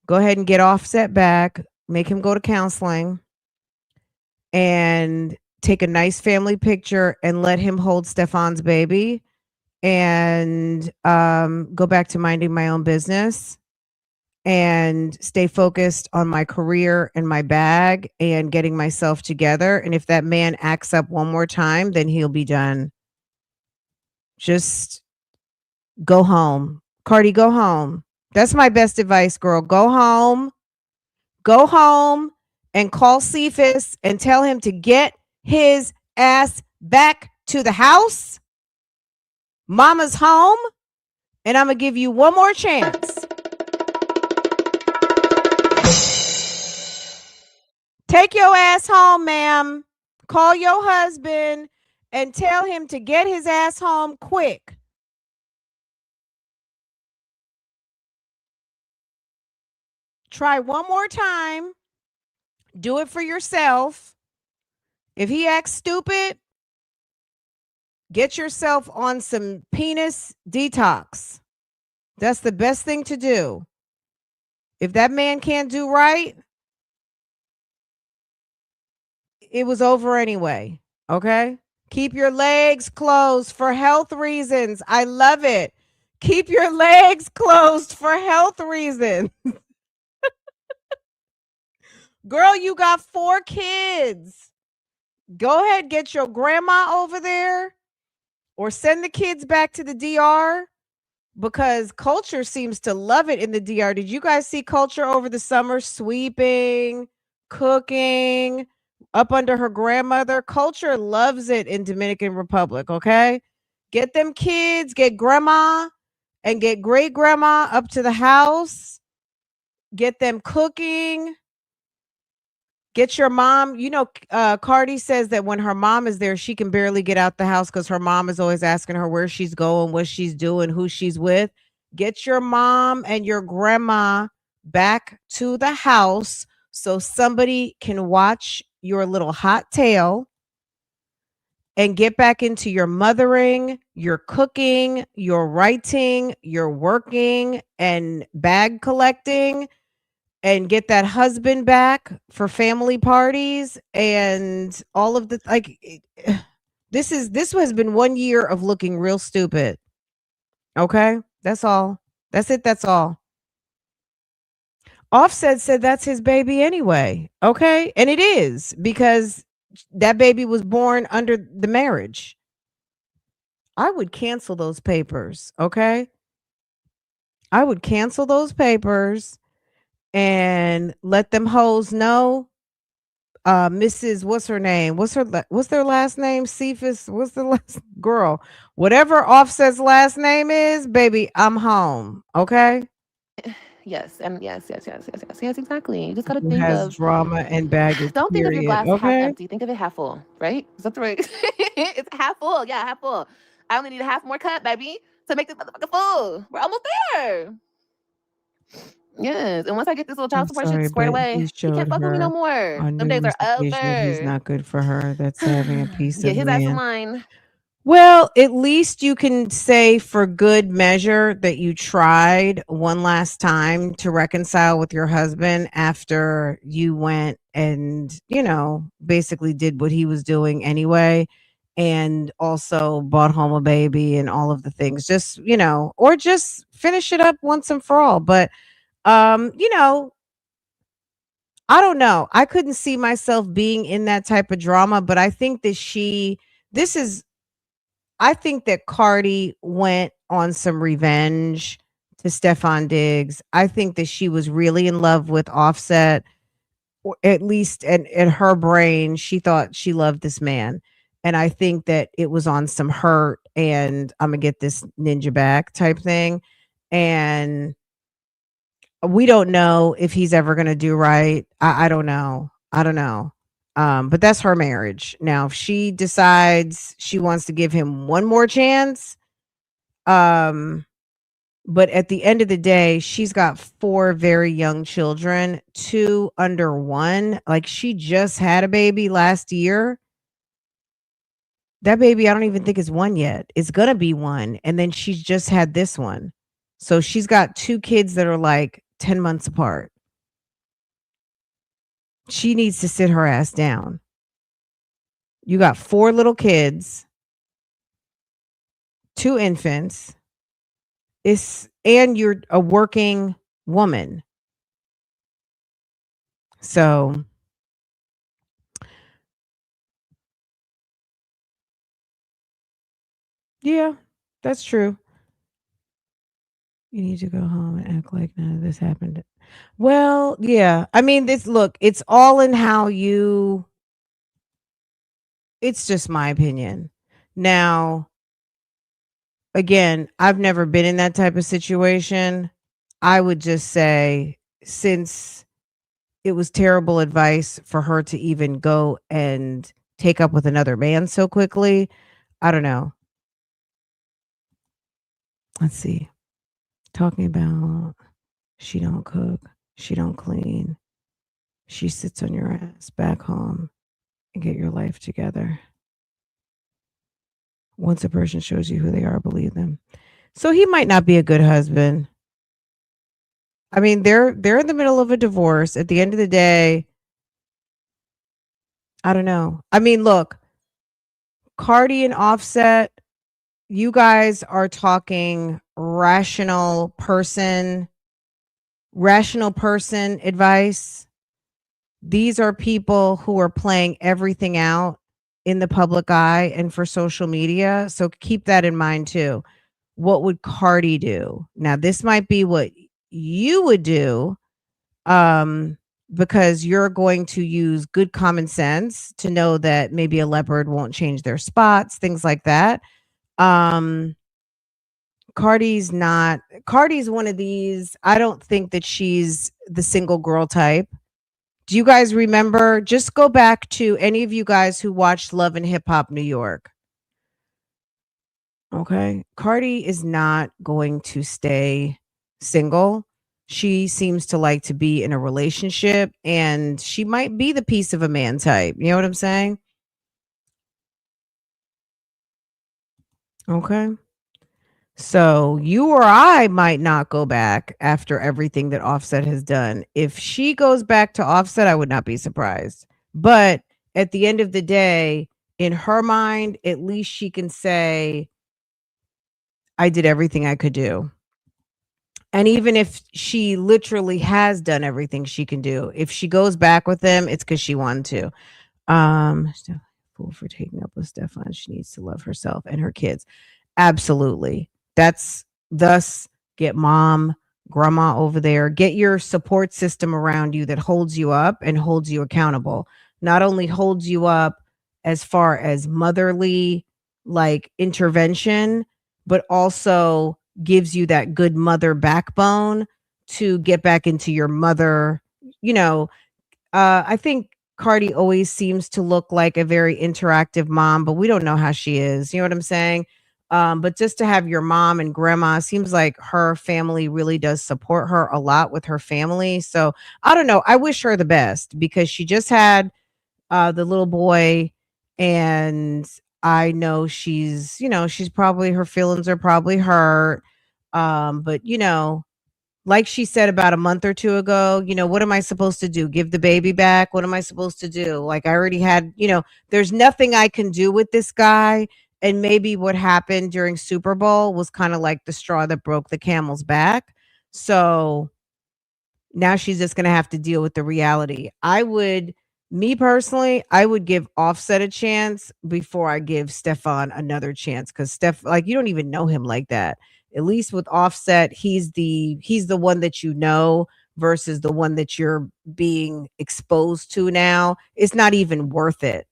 Go ahead and get Offset back, make him go to counseling, and take a nice family picture and let him hold Stefan's baby, and go back to minding my own business and stay focused on my career and my bag and getting myself together. And if that man acts up one more time, then he'll be done. Just go home. Cardi, go home. That's my best advice, girl. Go home. Go home and call Cephas and tell him to get his ass back to the house. Mama's home, and I'm going to give you one more chance. Take your ass home, ma'am. Call your husband and tell him to get his ass home quick. Try one more time. Do it for yourself. If he acts stupid, get yourself on some penis detox. That's the best thing to do. If that man can't do right, it was over anyway. Okay? Keep your legs closed for health reasons. I love it. Keep your legs closed for health reasons. Girl, you got 4 kids. Go ahead, get your grandma over there or send the kids back to the DR because Culture seems to love it in the DR. Did you guys see Culture over the summer sweeping, cooking up under her grandmother? Culture loves it in Dominican Republic, okay? Get them kids, get grandma and get great grandma up to the house. Get them cooking. Get your mom. Cardi says that when her mom is there, she can barely get out the house because her mom is always asking her where she's going, what she's doing, who she's with. Get your mom and your grandma back to the house so somebody can watch your little hot tail and get back into your mothering, your cooking, your writing, your working, and bag collecting and get that husband back for family parties and all of the this has been 1 year of looking real stupid. Okay? That's all. That's it. That's all. Offset said that's his baby anyway. Okay? And it is because that baby was born under the marriage. I would cancel those papers, okay? I would cancel those papers and let them hoes know Mrs. What's her name? What's their last name? Cephas. What's the last girl? Whatever Offset's last name is, baby, I'm home. Okay. Yes, and yes, exactly. You just gotta Who think has of drama and baggage, don't think of your period. glass half Okay. empty. Think of it half full, right? Is that the right? It's half full. Yeah, half full. I only need a half more cup, baby, to make this motherfucker full. We're almost there. Yes, and once I get this little child I'm support shit sorry, squared but away, he he can't showed fuck with me no her more. on Them days numerous are occasions that he's over. not good for her. That's having a piece Get of his ass in man. line. Well, at least you can say for good measure that you tried one last time to reconcile with your husband after you went and, basically did what he was doing anyway and also brought home a baby and all of the things. Just, or just finish it up once and for all. But um, you know, I don't know. I couldn't see myself being in that type of drama, but I think that this is I think that Cardi went on some revenge to Stefan Diggs. I think that she was really in love with Offset, or at least in her brain, she thought she loved this man. And I think that it was on some hurt and I'm gonna get this ninja back type thing. And we don't know if he's ever gonna do right. I don't know. I don't know. But that's her marriage. Now, if she decides she wants to give him one more chance, um, but at the end of the day, she's got 4 very young children, 2 under 1. Like she just had a baby last year. That baby, I don't even think is 1 yet. It's gonna be 1, and then she's just had this one. So she's got 2 kids that are like 10 months apart. She needs to sit her ass down. You got 4 little kids, 2 infants. And you're a working woman. So yeah, That's true. You need to go home and act like none of this happened. Well, yeah. I mean, this look, it's all in how you it's just my opinion. Now, again, I've never been in that type of situation. I would just say since it was terrible advice for her to even go and take up with another man so quickly, I don't know. Let's see. Talking about she don't cook, she don't clean, she sits on your ass back home and get your life together. Once a person shows you who they are, believe them. So he might not be a good husband. I mean, they're in the middle of a divorce. At the end of the day, I don't know. I mean, look, Cardi and Offset, you guys are talking rational person advice. These are people who are playing everything out in the public eye and for social media. So keep that in mind too. What would Cardi do? Now, this might be what you would do, um, because you're going to use good common sense to know that maybe a leopard won't change their spots, things like that. Um, Cardi's one of these. I don't think that she's the single girl type. Do you guys remember? Just go back to any of you guys who watched Love and Hip Hop New York. Okay. Cardi is not going to stay single. She seems to like to be in a relationship and she might be the piece of a man type. You know what I'm saying? Okay. So you or I might not go back after everything that Offset has done. If she goes back to Offset, I would not be surprised. But at the end of the day, in her mind, at least she can say, I did everything I could do. And even if she literally has done everything she can do, if she goes back with him, it's because she wanted to. Fool for taking up with Stefan. She needs to love herself and her kids. Absolutely. That's thus get mom, grandma over there, get your support system around you that holds you up and holds you accountable. Not only holds you up as far as motherly like intervention, but also gives you that good mother backbone to get back into your mother, you know, I think Cardi always seems to look like a very interactive mom, but we don't know how she is. You know what I'm saying? But just to have your mom and grandma seems like her family really does support her a lot with her family. So I don't know. I wish her the best because she just had the little boy, and I know she's probably her feelings are probably hurt. But like she said about a month or two ago, what am I supposed to do? Give the baby back? What am I supposed to do? Like I already had, there's nothing I can do with this guy. And maybe what happened during Super Bowl was kind of like the straw that broke the camel's back. So now she's just going to have to deal with the reality. Me personally, I would give Offset a chance before I give Stefan another chance because like you don't even know him like that. At least with Offset, he's the one that you know versus the one that you're being exposed to now. It's not even worth it.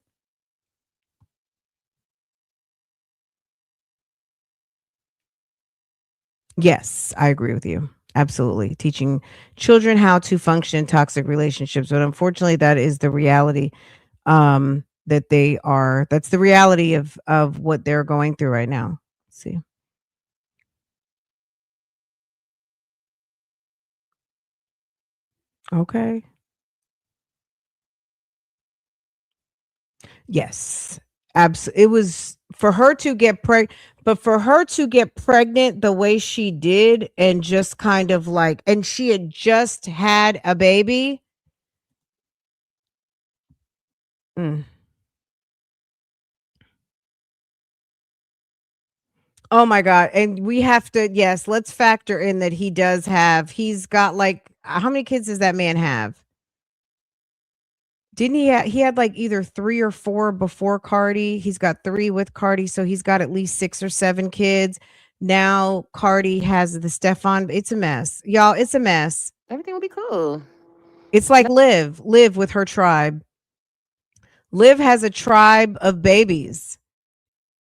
Yes, I agree with you. Absolutely. Teaching children how to function in toxic relationships. But unfortunately, that is the reality that's the reality of what they're going through right now. Let's see. Okay. Yes. It was for her to get pregnant, but for her to get pregnant the way she did and just kind of like, and she had just had a baby. Mm. Oh my God. And we have to, yes, let's factor in that he's got like, how many kids does that man have? Didn't he had like either 3 or 4 before Cardi. He's got 3 with Cardi, so he's got at least 6 or 7 kids. Now Cardi has the Stefan. It's a mess, y'all. It's a mess. Everything will be cool. It's like Liv with her tribe. Liv has a tribe of babies.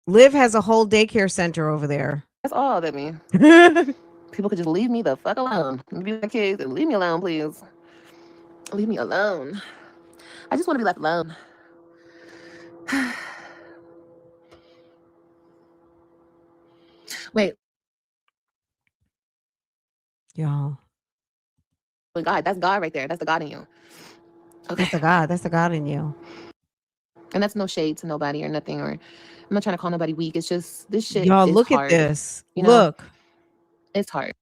Liv has a whole daycare center over there. That's all that means. People could just leave me the fuck alone. Be my kids and leave me alone, please. Leave me alone. I just want to be left alone. Wait, Y'all. God, that's God right there. That's the God in you. Okay. That's the God. That's the God in you. And that's no shade to nobody or nothing, or I'm not trying to call nobody weak. It's just this shit Y'all, is look hard. at this. You know? Look. It's hard.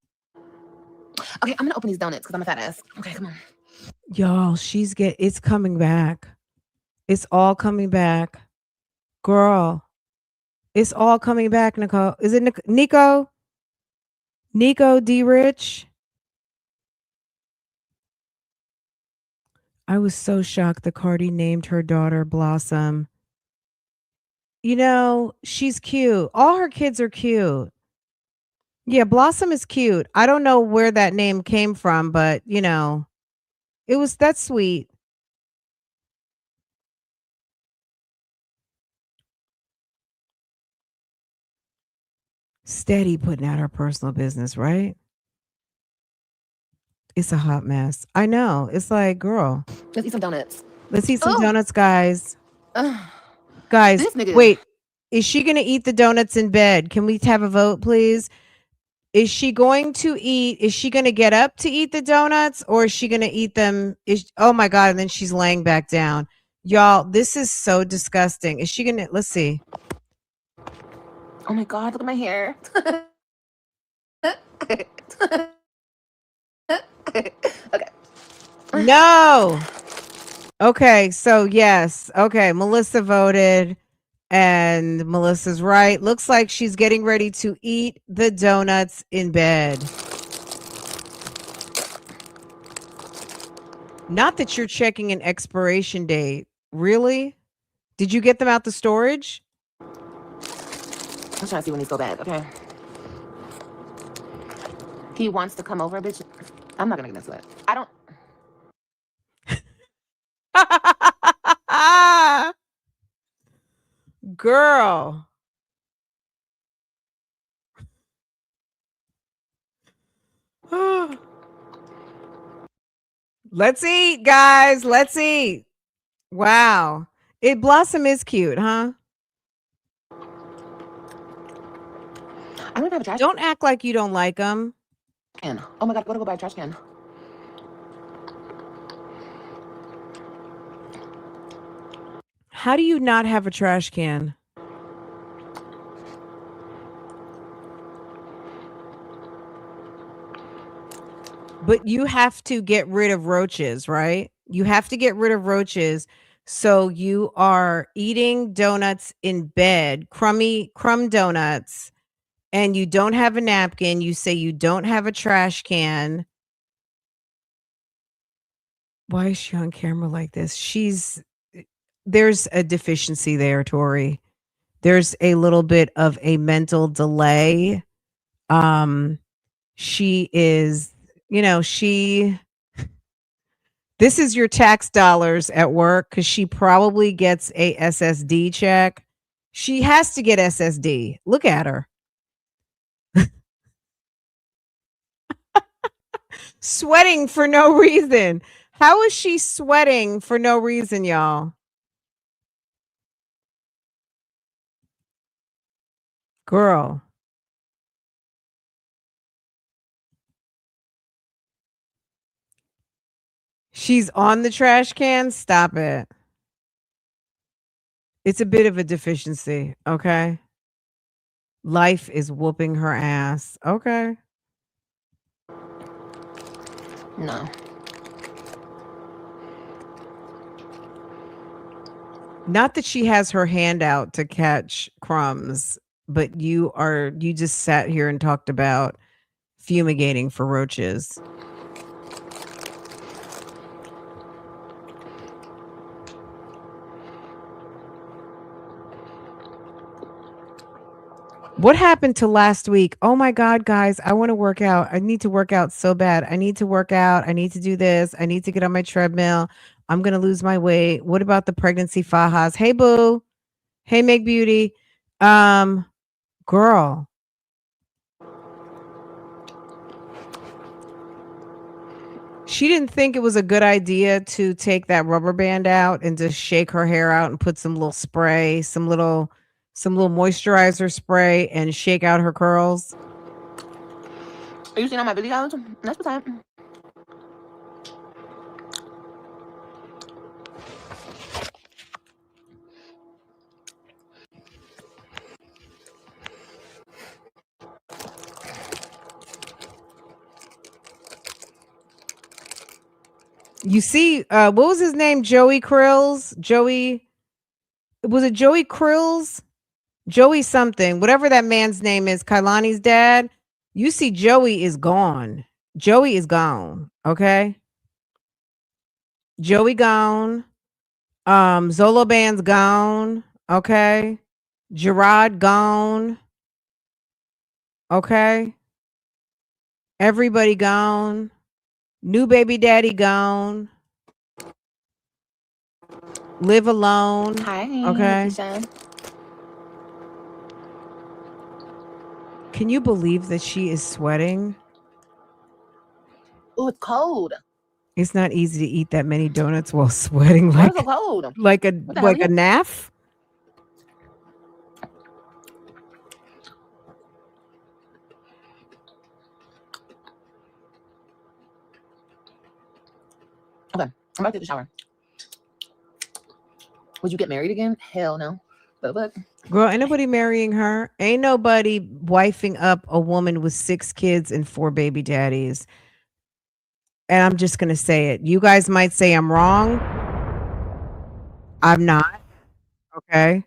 Okay, I'm gonna open these donuts because I'm a fat ass. Okay, come on. Y'all, it's coming back. It's all coming back. Girl. It's all coming back, Nicole. Is it Nico? Nico D. Rich? I was so shocked that Cardi named her daughter Blossom. You know, she's cute. All her kids are cute. Yeah, Blossom is cute. I don't know where that name came from, but you know, that's sweet. Steady putting out her personal business, right? It's a hot mess. I know. It's like, girl, Let's eat some donuts. let's eat some Oh. donuts, guys. Guys, This nigga. wait. Is she going to eat the donuts in bed? Can we have a vote, please? Is she going to get up to eat the donuts, or is she going to eat them? Oh my God. And then she's laying back down. Y'all, this is so disgusting. Is she going to, let's see. Oh my God, look at my hair. Okay. No. Okay. So yes. Okay. Melissa voted. And Melissa's right. Looks like she's getting ready to eat the donuts in bed. Not that you're checking an expiration date. Really? Did you get them out the storage? I'm trying to see when these go bad, okay? He wants to come over, bitch. I'm not gonna get into it. I don't. Girl. Let's eat, guys. Let's eat. Wow. Blossom is cute, huh? I don't have a trash Don't act like you don't like them. can. Oh my God, gotta go buy a trash can. How do you not have a trash can? But you have to get rid of roaches, right? You have to get rid of roaches. So you are eating donuts in bed, crumb donuts, and you don't have a napkin. You say you don't have a trash can. Why is she on camera like this? There's a deficiency there, Tori. There's a little bit of a mental delay. She is, this is your tax dollars at work because she probably gets a SSD check. She has to get SSD. Look at her. Sweating for no reason. How is she sweating for no reason, y'all? Girl. She's on the trash can. Stop it. It's a bit of a deficiency. Okay. Life is whooping her ass. Okay. No. Not that she has her hand out to catch crumbs, but you just sat here and talked about fumigating for roaches. What happened to last week? Oh my God, guys, I want to work out. I need to work out so bad. I need to work out. I need to do this. I need to get on my treadmill. I'm going to lose my weight. What about the pregnancy fajas? Hey, boo. Hey, Make Beauty. Girl. She didn't think it was a good idea to take that rubber band out and just shake her hair out and put some little spray, some little moisturizer spray and shake out her curls. Are you seeing all my videos? That's what's up. You see, what was his name? Joey Krills? Was it Joey Krills? Joey something, whatever that man's name is, Kailani's dad. You see, Joey is gone. Joey is gone. Okay. Joey gone. Zolo Band's gone. Okay. Gerard gone. Okay. Everybody gone. New baby daddy gone. Live alone. Hi. Okay. Keisha. Can you believe that she is sweating? Oh, it's cold. It's not easy to eat that many donuts while sweating Why like is it so cold? like a What the hell like are a you- naff. Okay, I'm about to take a shower. Would you get married again? Hell no. But Girl, ain't nobody marrying her. Ain't nobody wifing up a woman with 6 kids and 4 baby daddies. And I'm just gonna say it. You guys might say I'm wrong. I'm not. Okay.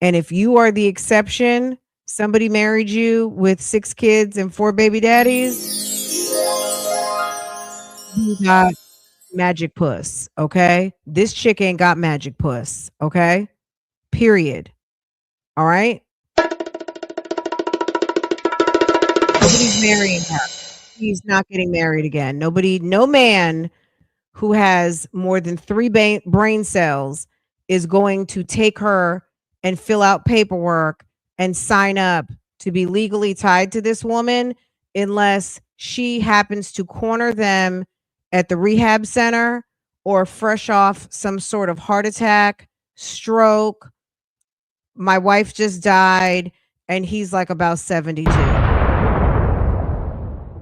And if you are the exception, somebody married you with 6 kids and 4 baby daddies, you got magic puss. Okay. This chick ain't got magic puss. Okay. Period. All right. Nobody's marrying her. He's not getting married again. No man who has more than 3 brain cells is going to take her and fill out paperwork and sign up to be legally tied to this woman unless she happens to corner them at the rehab center or fresh off some sort of heart attack, stroke. My wife just died and he's like about 72.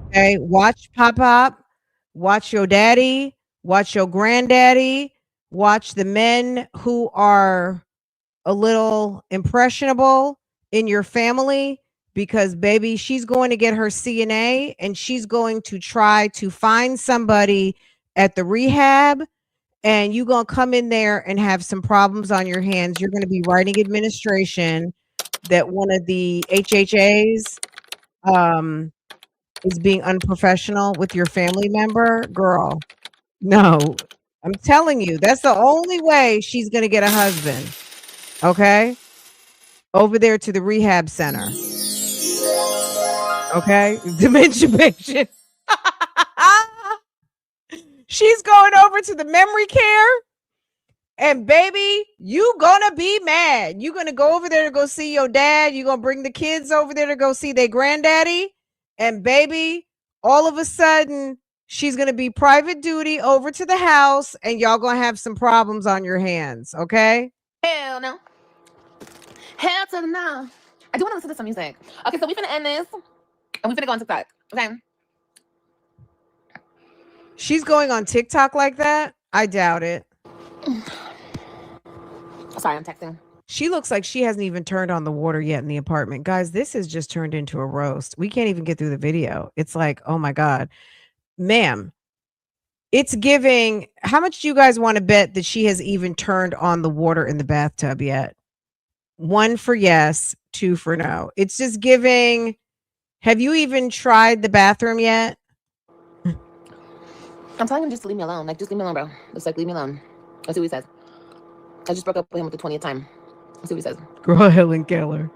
Okay, watch Pop Pop, watch your daddy, watch your granddaddy, watch the men who are a little impressionable in your family because baby, she's going to get her CNA and she's going to try to find somebody at the rehab and you're going to come in there and have some problems on your hands. You're going to be writing administration that one of the HHAs is being unprofessional with your family member. Girl, no, I'm telling you, that's the only way she's going to get a husband. Okay. Over there to the rehab center. Okay. Dementia patient. She's going over to the memory care. And baby, you gonna be mad. You gonna go over there to go see your dad. You gonna bring the kids over there to go see their granddaddy. And baby, all of a sudden, she's gonna be private duty over to the house, and y'all gonna have some problems on your hands. Okay. hell no. Hell to the no. I do want to listen to some music. Okay, so we finna end this and we finna go on TikTok. Okay. She's going on TikTok like that? I doubt it. Sorry, I'm texting. She looks like she hasn't even turned on the water yet in the apartment. Guys, this has just turned into a roast. We can't even get through the video. It's like, oh my God. Ma'am, it's giving. How much do you guys want to bet that she has even turned on the water in the bathtub yet? 1 for yes, 2 for no. It's just giving. Have you even tried the bathroom yet? I'm telling him just to leave me alone. Like, just leave me alone, bro. Just like, leave me alone. Let's see what he says. I just broke up with him with the 20th time. Let's see what he says. Girl, Helen Keller.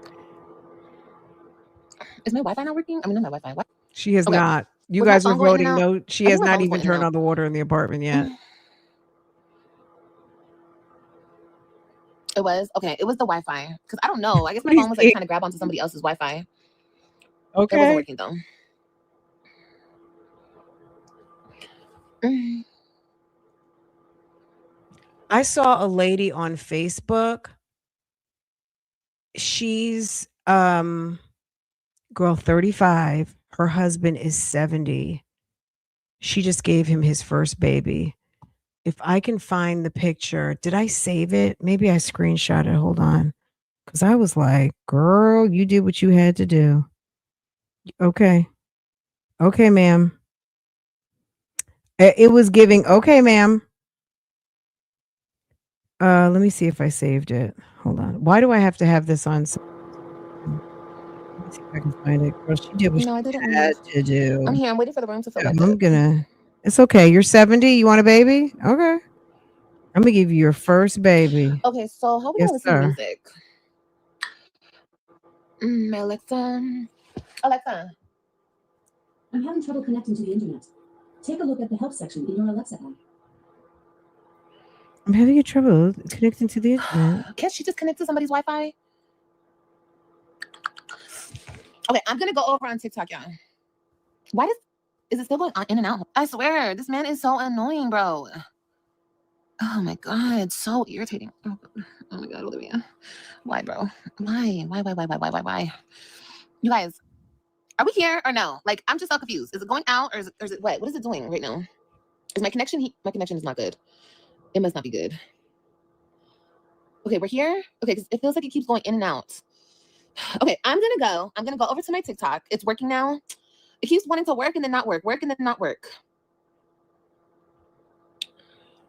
Is my Wi-Fi not working? I mean, not my Wi-Fi. What? She has Okay. not. You Was my guys are phone going in and voting. out? No, she I has think my not phone was even going in and turned out. on the water in the apartment yet. It was okay. It was the Wi-Fi because I don't know. I guess my What do you phone was like think? trying to grab onto somebody else's Wi-Fi. It wasn't Okay. working though. I saw a lady on Facebook. She's girl 35. Her husband is 70. She just gave him his first baby. If I can find the picture, did I save it? Maybe I screenshot it. Hold on. Cause I was like, girl, you did what you had to do. Okay. Okay, ma'am. It was giving, okay, ma'am. Let me see if I saved it. Hold on. Why do I have to have this on? Let me see if I can find it. Girl, she did what No, I she didn't had leave. to do. I'm here. I'm waiting for the room to fill Yeah, back I'm up. gonna. It's okay. You're 70. You want a baby? Okay. I'm gonna give you your first baby. Okay, so how we Yes, gonna listen to sir. music? Alexa. I'm having trouble connecting to the internet. Take a look at the help section in your Alexa app. I'm having trouble connecting to the internet. Can't she just connect to somebody's Wi-Fi? Okay, I'm gonna go over on TikTok, y'all. Why is it still going on in and out? I swear, this man is so annoying, bro. Oh my god, so irritating. Oh my god, Olivia. Why, bro? Why? You guys, are we here or no? Like, I'm just so confused. Is it going out or is it what? What is it doing right now? Is my connection my connection is not good. It must not be good. Okay, we're here. Okay, because it feels like it keeps going in and out. Okay, I'm gonna go over to my TikTok. It's working now. It keeps wanting to work and then not work. Work and then not work.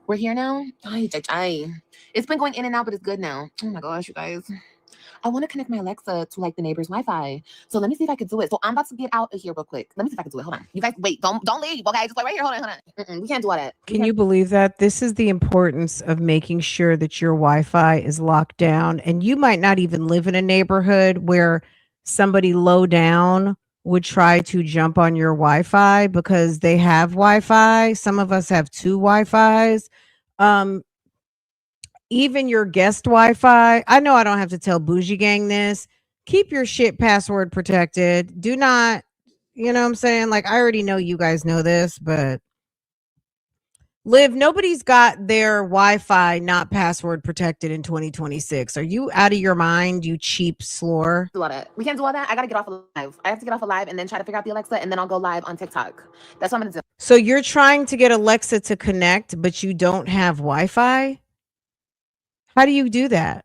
We're here now. It's been going in and out, but it's good now. Oh my gosh, you guys. I want to connect my Alexa to like the neighbor's Wi-Fi. So let me see if I can do it. So I'm about to get out of here real quick. Let me see if I can do it. Hold on. You guys, wait. Don't leave. Okay, just wait right here. Hold on. We can't do all that. Can you believe that? This is the importance of making sure that your Wi-Fi is locked down. And you might not even live in a neighborhood where somebody low down would try to jump on your Wi-Fi because they have Wi-Fi. Some of us have two Wi-Fis. Even your guest Wi-Fi. I know I don't have to tell Bougie Gang this. Keep your shit password protected. Do not, you know what I'm saying? Like, I already know you guys know this, but Liv, nobody's got their Wi-Fi not password protected in 2026. Are you out of your mind, you cheap slore? Do all that. We can't do all that. I gotta get off of live. I have to get off of live and then try to figure out the Alexa, and then I'll go live on TikTok. That's what I'm gonna do. So you're trying to get Alexa to connect, but you don't have Wi-Fi? How do you do that?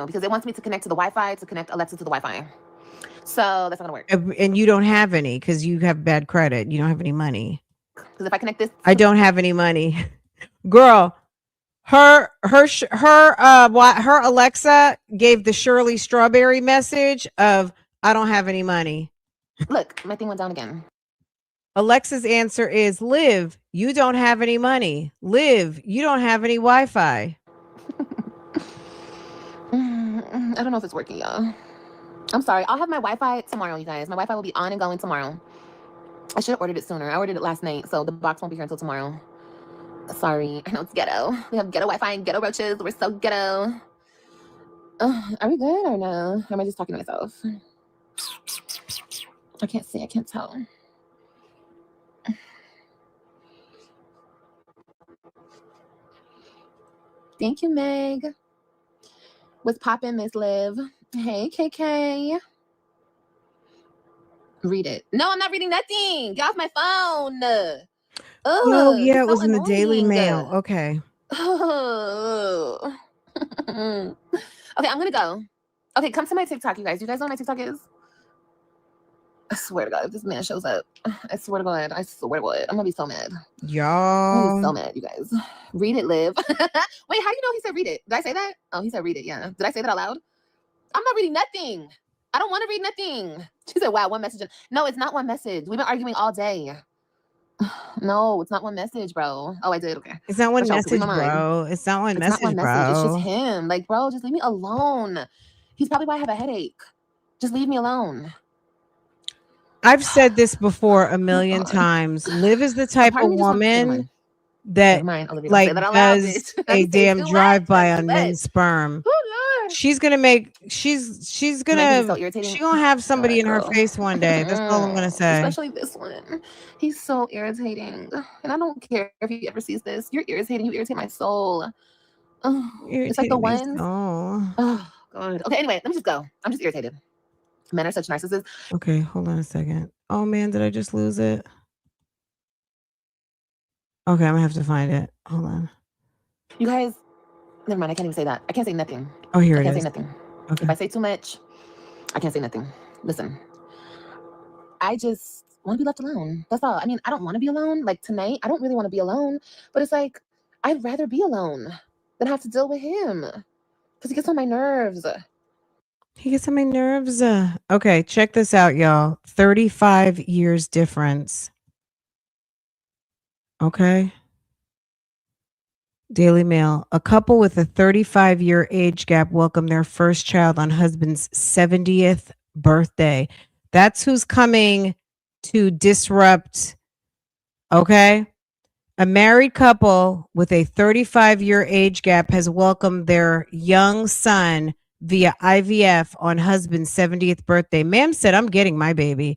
Because it wants me to connect to the Wi-Fi to connect Alexa to the Wi-Fi. So that's not gonna work. And you don't have any because you have bad credit. You don't have any money. Because if I connect this, I don't have any money. Girl, her Alexa gave the Shirley Strawberry message of I don't have any money. look, my thing went down again. Alexa's answer is Liv, you don't have any money. Liv, you don't have any Wi-Fi. I don't know if it's working, y'all. I'm sorry. I'll have my Wi-Fi tomorrow, you guys. My Wi-Fi will be on and going tomorrow. I should have ordered it sooner. I ordered it last night, so the box won't be here until tomorrow. Sorry. I know it's ghetto. We have ghetto Wi-Fi and ghetto roaches. We're so ghetto. Are we good or no? Or am I just talking to myself? I can't see. I can't tell. Thank you, Meg. What's poppin', Miss Liv? Hey, KK. Read it. No, I'm not reading nothing. Get off my phone. Oh, yeah, it's it was so in the Daily annoying. Mail. Okay. Okay, I'm gonna go. Okay, come to my TikTok, you guys. You guys know what my TikTok is? I swear to God, if this man shows up, I swear to God, I'm gonna be so mad. I'm gonna be Y'all. so mad, you guys. Read it, Liv. Wait, how do you know he said read it? Did I say that? Oh, he said read it, yeah. Did I say that out loud? I'm not reading nothing. I don't want to read nothing. She said, wow, one message. No, it's not one message. We've been arguing all day. No, it's not one message, bro. Oh, I did. Okay. It's not one For sure, 'cause read message, my mind. bro. It's not one It's not one message, message. It's just bro. him. Like, bro, just leave me alone. He's probably why I have a headache. Just leave me alone. I've said this before a Oh million God. times. Liv is the A type part of of me just wants. Never woman mind. that Never mind, Olivia. Don't say like that out loud, does bitch. a You say damn too much. drive-by That's too on much. men's sperm. Oh Lord. She's gonna make she's Man, he's gonna so irritating. she gonna have somebody God, in her girl. face one day. That's all I'm gonna say. Especially this one. He's so irritating. And I don't care if he ever sees this. You're irritating. You irritate my soul. Oh, it's like the Irritating me ones. so. Oh, God. Okay, anyway, let me just go. I'm just irritated. Men are such narcissists. Okay, hold on a second. Oh man, did I just lose it? Okay, I'm gonna have to find it. Hold on. You guys, never mind. I can't even say that. I can't say nothing. Oh, here I it can't say is. nothing. Okay. If I say too much, I can't say nothing. Listen, I just want to be left alone. That's all. I mean, I don't want to be alone. Like tonight, I don't really want to be alone. But it's like, I'd rather be alone than have to deal with him because he gets on my nerves. He gets on my nerves. Okay, check this out, y'all. 35 years difference. Okay. Daily Mail. A couple with a 35-year age gap welcome their first child on husband's 70th birthday. That's who's coming to disrupt. Okay. A married couple with a 35-year age gap has welcomed their young son via IVF on husband's 70th birthday. Ma'am said, I'm getting my baby.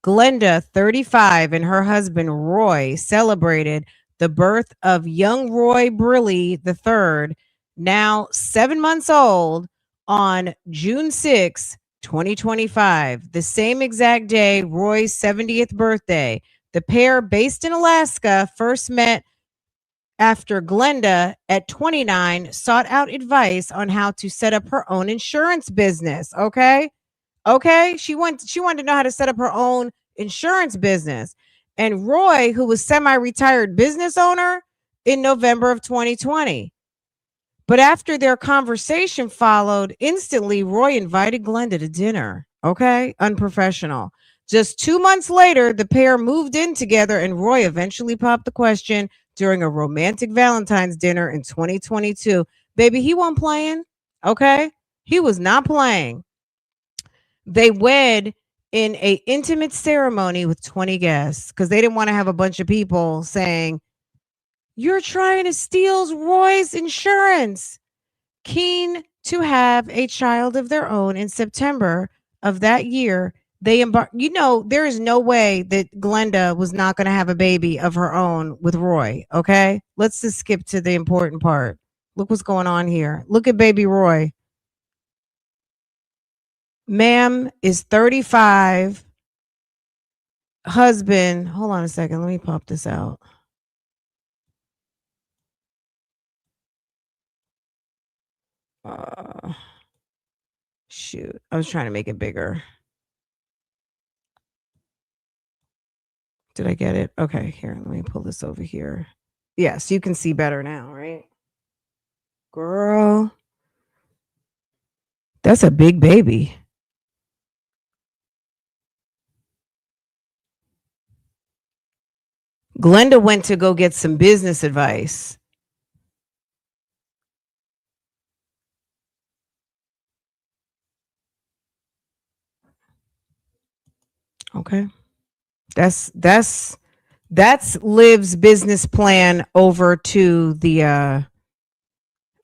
Glenda, 35, and her husband, Roy, celebrated the birth of young Roy Briley III, now 7 months old, on June 6, 2025, the same exact day, Roy's 70th birthday. The pair, based in Alaska, first met after Glenda, at 29, sought out advice on how to set up her own insurance business. Okay. Okay. She wanted to know how to set up her own insurance business. And Roy, who was semi-retired business owner, in November of 2020. But after their conversation followed, instantly Roy invited Glenda to dinner. Okay. Unprofessional. Just 2 months later, the pair moved in together, and Roy eventually popped the question during a romantic Valentine's dinner in 2022. Baby, he wasn't playing. Okay. He was not playing. They wed in a intimate ceremony with 20 guests because they didn't want to have a bunch of people saying, you're trying to steal Roy's insurance. Keen to have a child of their own in September of that year, they embarked. There is no way that Glenda was not going to have a baby of her own with Roy. Okay. Let's just skip to the important part. Look what's going on here. Look at baby Roy. Ma'am is 35. Husband, hold on a second. Let me pop this out. Shoot. I was trying to make it bigger. Did I get it? Okay, here, let me pull this over here. Yes, you can see better now, right? Girl, that's a big baby. Glenda went to go get some business advice. Okay. That's Liv's business plan over to the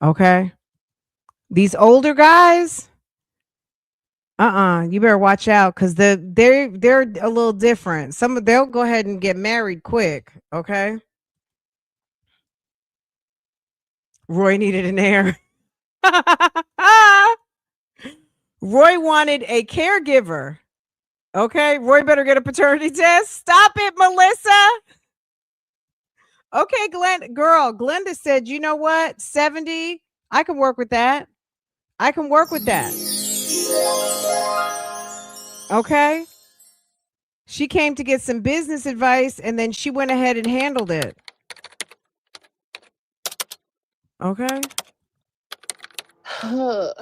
okay. These older guys, you better watch out because they're a little different. They'll go ahead and get married quick. Okay. Roy needed an heir. Roy wanted a caregiver. Okay, Roy better get a paternity test. Stop it, Melissa. Okay, Glenda said, you know what? 70, I can work with that. I can work with that. Okay. She came to get some business advice and then she went ahead and handled it. Okay. It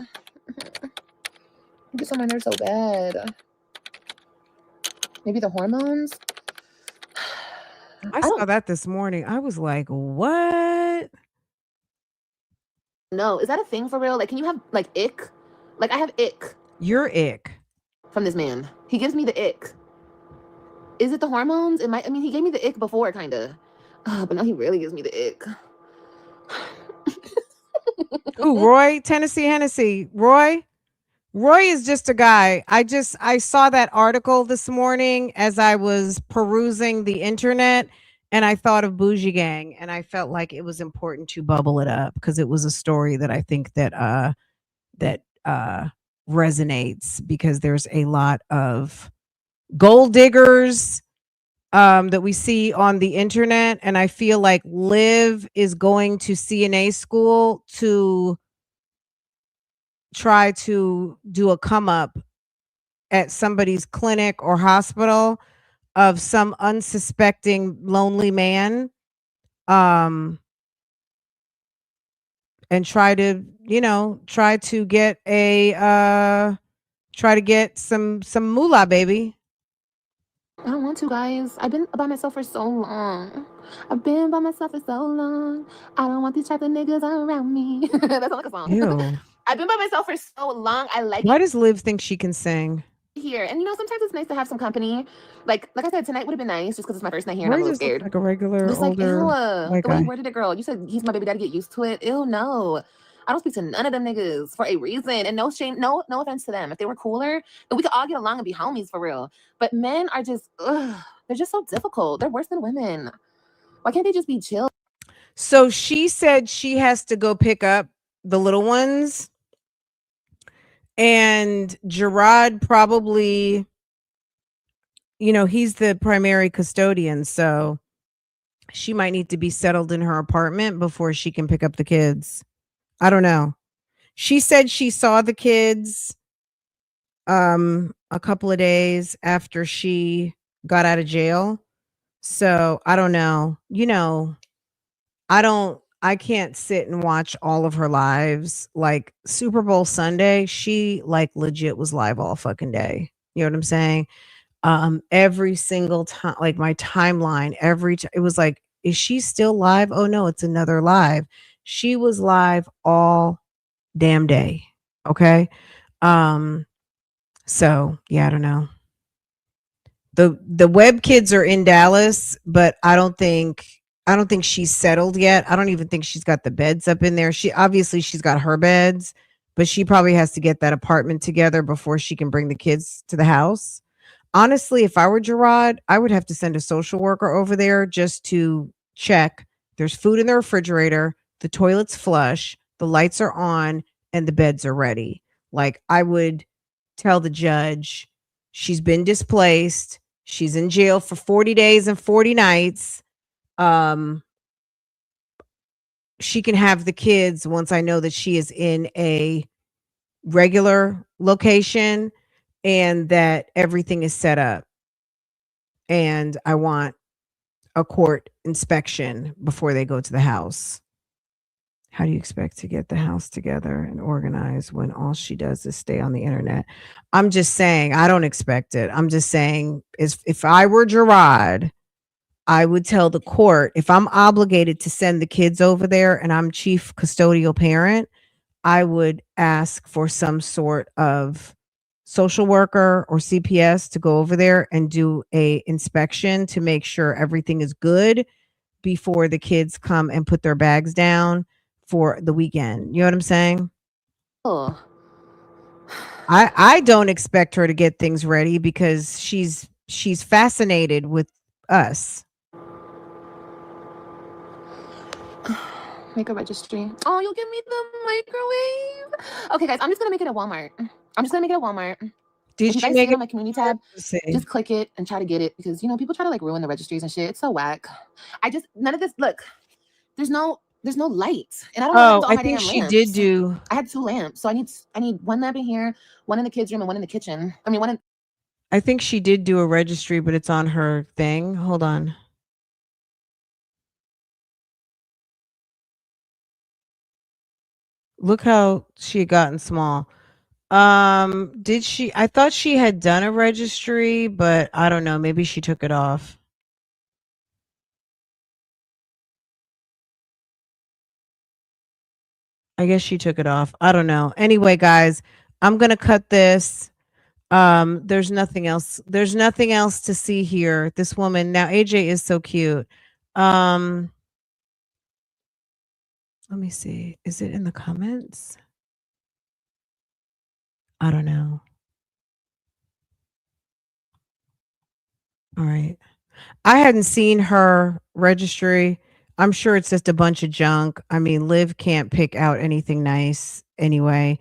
gets on my nerves so bad. Maybe the hormones? I saw that this morning. I was like, what? No, is that a thing for real? Like, can you have like ick? Like, I have ick. You're ick. from this man. He gives me the ick. Is it the hormones? It might. I mean, he gave me the ick before, kind of, but now he really gives me the ick. Who, Roy? Tennessee Hennessy. Roy? Roy is just a guy. I saw that article this morning as I was perusing the internet, and I thought of Bougie Gang, and I felt like it was important to bubble it up because it was a story that I think that resonates, because there's a lot of gold diggers that we see on the internet, and I feel like Liv is going to CNA school to try to do a come up at somebody's clinic or hospital of some unsuspecting lonely man, um and try to, try to get some moolah, baby. I don't want to, guys. I've been by myself for so long. I've been by myself for so long. I don't want these type of niggas around me. That sounds like a song. Ew. I've been by myself for so long. I like Why does Liv think she can sing? here. And sometimes it's nice to have some company. Like I said, tonight would have been nice just because it's my first night here and Roy I'm a little just looks scared. like a regular Just like, older ew, white the way you guy. worded it, girl. You said he's my baby daddy, get used to it. Ew, no. I don't speak to none of them niggas for a reason. And no shame, no offense to them. If they were cooler, then we could all get along and be homies for real. But men are just, they're just so difficult. They're worse than women. Why can't they just be chill? So she said she has to go pick up the little ones, and Gerard probably, he's the primary custodian, so she might need to be settled in her apartment before she can pick up the kids. I don't know. She said she saw the kids a couple of days after she got out of jail. So, I don't know. I can't sit and watch all of her lives. Like Super Bowl Sunday, she like legit was live all fucking day. You know what I'm saying? Every single time, like my timeline, it was like, is she still live? Oh no, it's another live. She was live all damn day. Okay. Um, so yeah, I don't know. The web kids are in Dallas, but I don't think she's settled yet. I don't even think she's got the beds up in there. She's got her beds, but she probably has to get that apartment together before she can bring the kids to the house. Honestly, if I were Gerard, I would have to send a social worker over there just to check there's food in the refrigerator, the toilet's flush, the lights are on, and the beds are ready. Like, I would tell the judge she's been displaced, she's in jail for 40 days and 40 nights. Um, she can have the kids once I know that she is in a regular location and that everything is set up. And I want a court inspection before they go to the house. How do you expect to get the house together and organized when all she does is stay on the internet? I'm just saying, I don't expect it. I'm just saying, if I were Gerard, I would tell the court, if I'm obligated to send the kids over there and I'm chief custodial parent, I would ask for some sort of social worker or CPS to go over there and do a inspection to make sure everything is good before the kids come and put their bags down for the weekend. You know what I'm saying? Oh, I don't expect her to get things ready because she's fascinated with us. make a registry. Oh, you'll give me the microwave. Okay, guys, I'm just gonna make it at Walmart. Did If you she guys see make it it? on my community tab, Let's see. just click it and try to get it because people try to like ruin the registries and shit. It's so whack. None of this. Look, there's no light, and I don't want to Oh, use all I my think damn she did lamps. do. I had 2 lamps, so I need one lamp in here, one in the kids' room, and one in the kitchen. I mean, one in. I think she did do a registry, but it's on her thing. Hold on. Look how she had gotten small. Did she? I thought she had done a registry, but I don't know. Maybe she took it off. I guess she took it off. I don't know. Anyway, guys, I'm gonna cut this. There's nothing else. There's nothing else to see here. This woman now, AJ is so cute. Um, let me see. Is it in the comments? I don't know. All right. I hadn't seen her registry. I'm sure it's just a bunch of junk. I mean, Liv can't pick out anything nice anyway.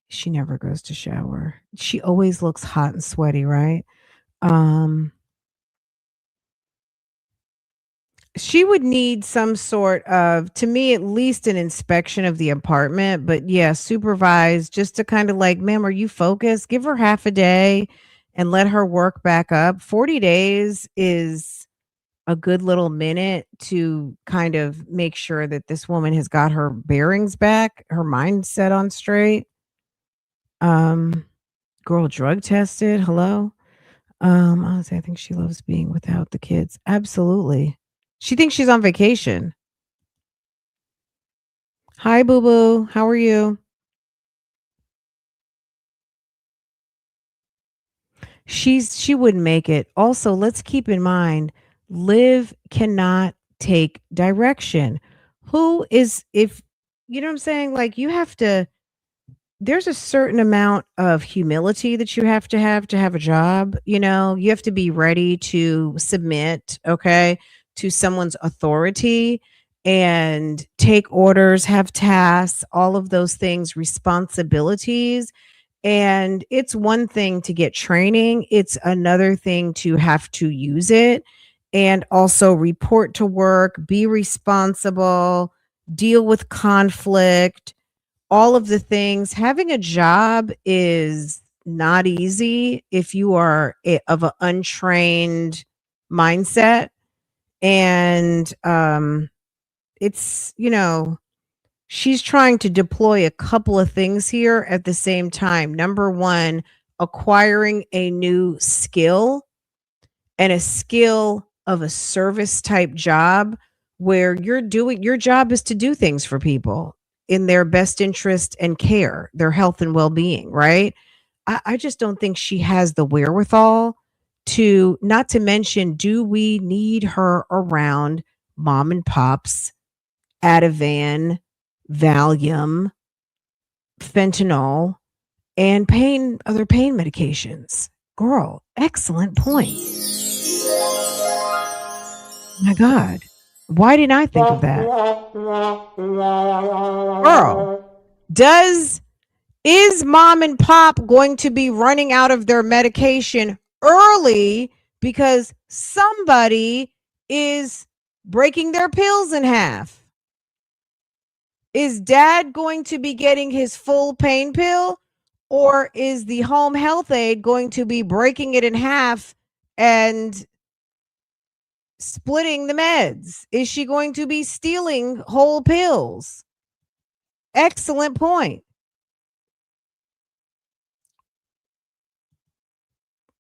She never goes to shower. She always looks hot and sweaty, right? Um, she would need some sort of, to me, at least an inspection of the apartment, but yeah, supervised just to kind of like, ma'am, are you focused? Give her half a day and let her work back up. 40 days is a good little minute to kind of make sure that this woman has got her bearings back, her mindset on straight. Um, Girl drug tested. Hello. Honestly, I think she loves being without the kids. Absolutely. She thinks she's on vacation. Hi, boo boo. How are you? She wouldn't make it. Also, let's keep in mind, Liv cannot take direction. Who is if you know what I'm saying? Like you have to there's a certain amount of humility that you have to have a job, you know? You have to be ready to submit, okay, to someone's authority and take orders, have tasks, all of those things, responsibilities. And it's one thing to get training, it's another thing to have to use it and also report to work, be responsible, deal with conflict, all of the things. Having a job is not easy if you are of an untrained mindset. And it's, you know, she's trying to deploy a couple of things here at the same time. Number one, acquiring a new skill and a skill of a service type job where you're doing your job is to do things for people in their best interest and care, their health and well being, right? I just don't think she has the wherewithal to, not to mention, do we need her around mom and pops, Ativan, Valium, fentanyl, and other pain medications? Girl, excellent point. My God. Why didn't I think of that? Girl, is mom and pop going to be running out of their medication early because somebody is breaking their pills in half? Is dad going to be getting his full pain pill, or is the home health aide going to be breaking it in half and splitting the meds? Is she going to be stealing whole pills? Excellent point.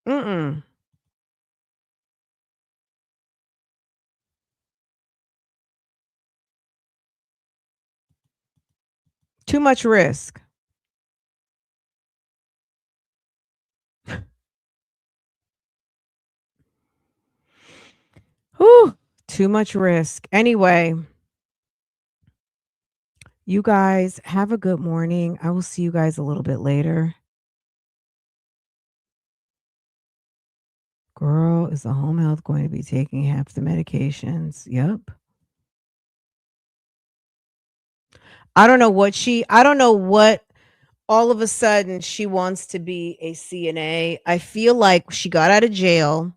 Mm-mm. Too much risk. Whew, too much risk. Anyway, you guys have a good morning. I will see you guys a little bit later. Girl, is the home health going to be taking half the medications? Yep. I don't know what all of a sudden she wants to be a CNA. I feel like she got out of jail.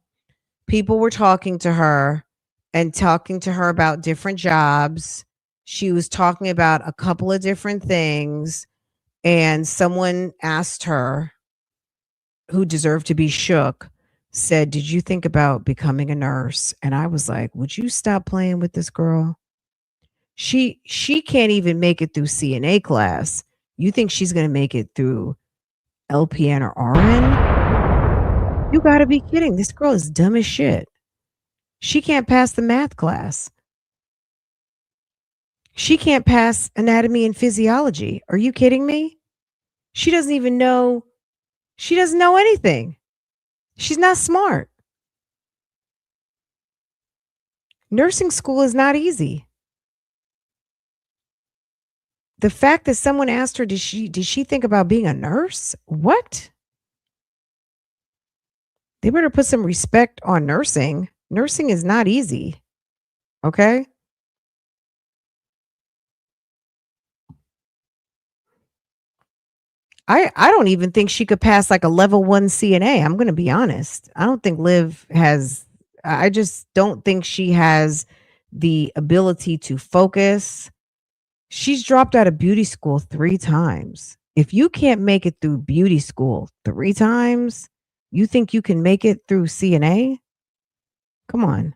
People were talking to her and talking to her about different jobs. She was talking about a couple of different things. And someone asked her, who deserved to be shook, said, "Did you think about becoming a nurse?" And I was like, "Would you stop playing with this girl? She can't even make it through CNA class. You think she's going to make it through LPN or RN? You got to be kidding. This girl is dumb as shit. She can't pass the math class. She can't pass anatomy and physiology. Are you kidding me? She doesn't even know She doesn't know anything. She's not smart. Nursing school is not easy. The fact that someone asked her, did she think about being a nurse? What? They better put some respect on nursing. Nursing is not easy. Okay? I don't even think she could pass like a level 1 CNA. I'm going to be honest. I don't think Liv has, I just don't think she has the ability to focus. She's dropped out of beauty school 3 times. If you can't make it through beauty school 3 times, you think you can make it through CNA? Come on.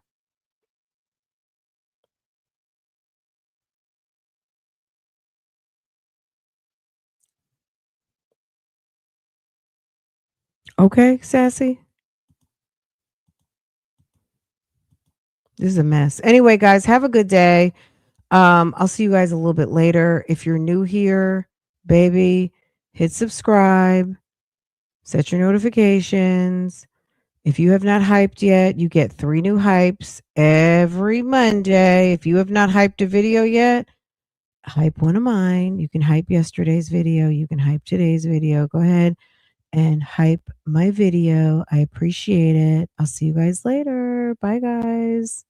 Okay, Sassy. This is a mess. Anyway, guys, have a good day. I'll see you guys a little bit later. If you're new here, baby, hit subscribe, set your notifications. If you have not hyped yet, you get 3 new hypes every Monday. If you have not hyped a video yet, hype one of mine. You can hype yesterday's video. You can hype today's video. Go ahead and hype my video. I appreciate it. I'll see you guys later. Bye, guys.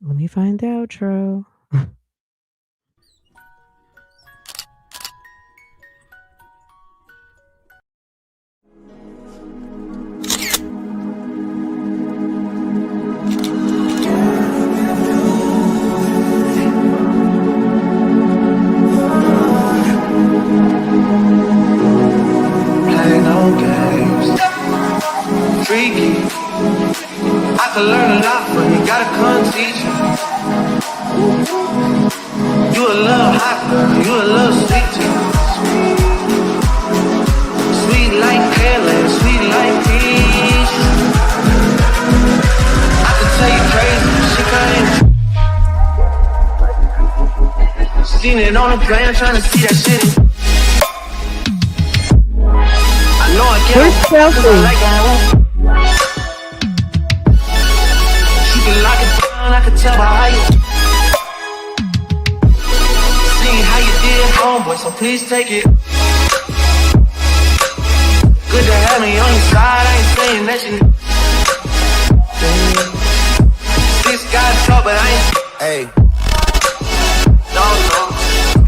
Let me find the outro. Play no games. Freaky. I can learn a lot from you. Gotta come teach me. You a little hot girl. You a little sweet too. Sweet like Kelly, sweet like peach. I can tell you crazy. She can't. Seen it on the plan, trying to see that shit. I know I can't. Where's Chelsea? Like she can lock it down, I can tell by how you. See how you did, homeboy, so please take it. Good to have me on your side, I ain't saying that you. 6 guys talk, but I ain't. Hey. No.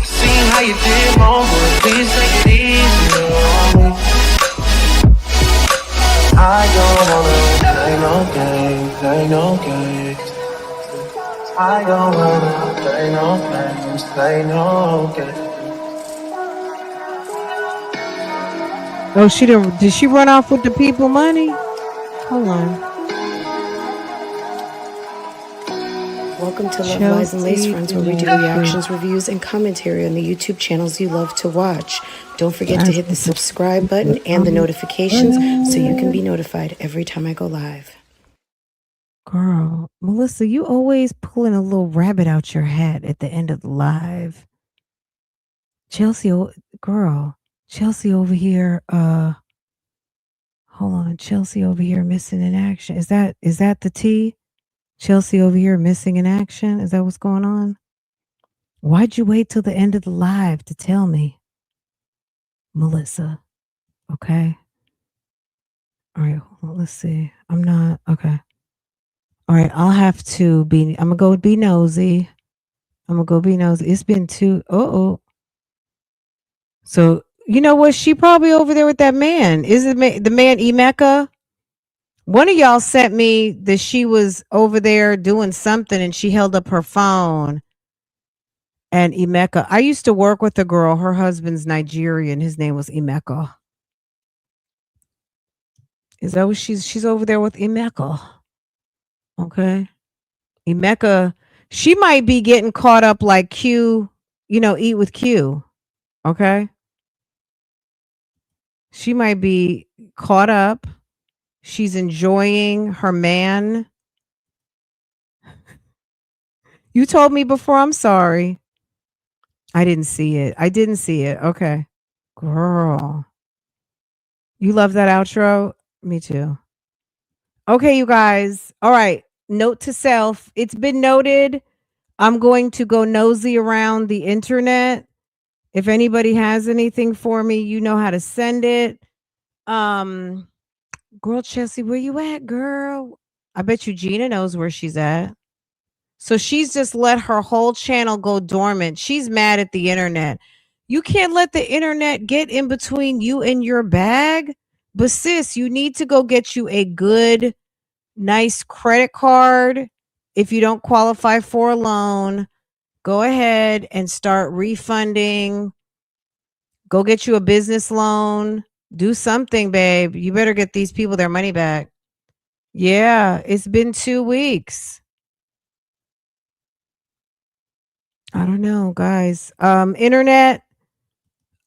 Seen how you did, homeboy, please take it easy on me. I don't wanna play no games, play no games. I don't wanna play no games, play no games. Oh, did she run off with the people money? Hold on. Welcome to Love Lies and Lace Friends, where we do reactions, reviews, and commentary on the YouTube channels you love to watch. Don't forget to hit the subscribe button and the notifications so you can be notified every time I go live. Girl, Melissa, you always pulling a little rabbit out your hat at the end of the live. Chelsea over here, hold on, Chelsea over here missing in action. Is that the T? Chelsea over here missing in action? Is that what's going on? Why'd you wait till the end of the live to tell me? Melissa. Okay. All right, hold on, let's see. I'm not, okay. All right, I'm gonna go be nosy. It's been 2, So, you know what? She probably over there with that man. Is it the man Emeka? One of y'all sent me that she was over there doing something and she held up her phone. And Emeka, I used to work with a girl. Her husband's Nigerian. His name was Emeka. Is that what she's over there with Emeka? Okay. Emeka, she might be getting caught up like Q, Eat with Q. Okay. She might be caught up. She's enjoying her man. You told me before, I'm sorry. I didn't see it. I didn't see it. Okay. Girl. You love that outro? Me too. Okay, you guys. All right. Note to self. It's been noted. I'm going to go nosy around the internet. If anybody has anything for me, you know how to send it. Um, girl Chelsea, where you at, girl? I bet you Gina knows where she's at. So she's just let her whole channel go dormant. She's mad at the internet. You can't let the internet get in between you and your bag. But sis, you need to go get you a good, nice credit card. If you don't qualify for a loan, go ahead and start refunding. Go get you a business loan. Do something, babe. You better get these people their money back. Yeah, it's been 2 weeks. I don't know, guys. Internet,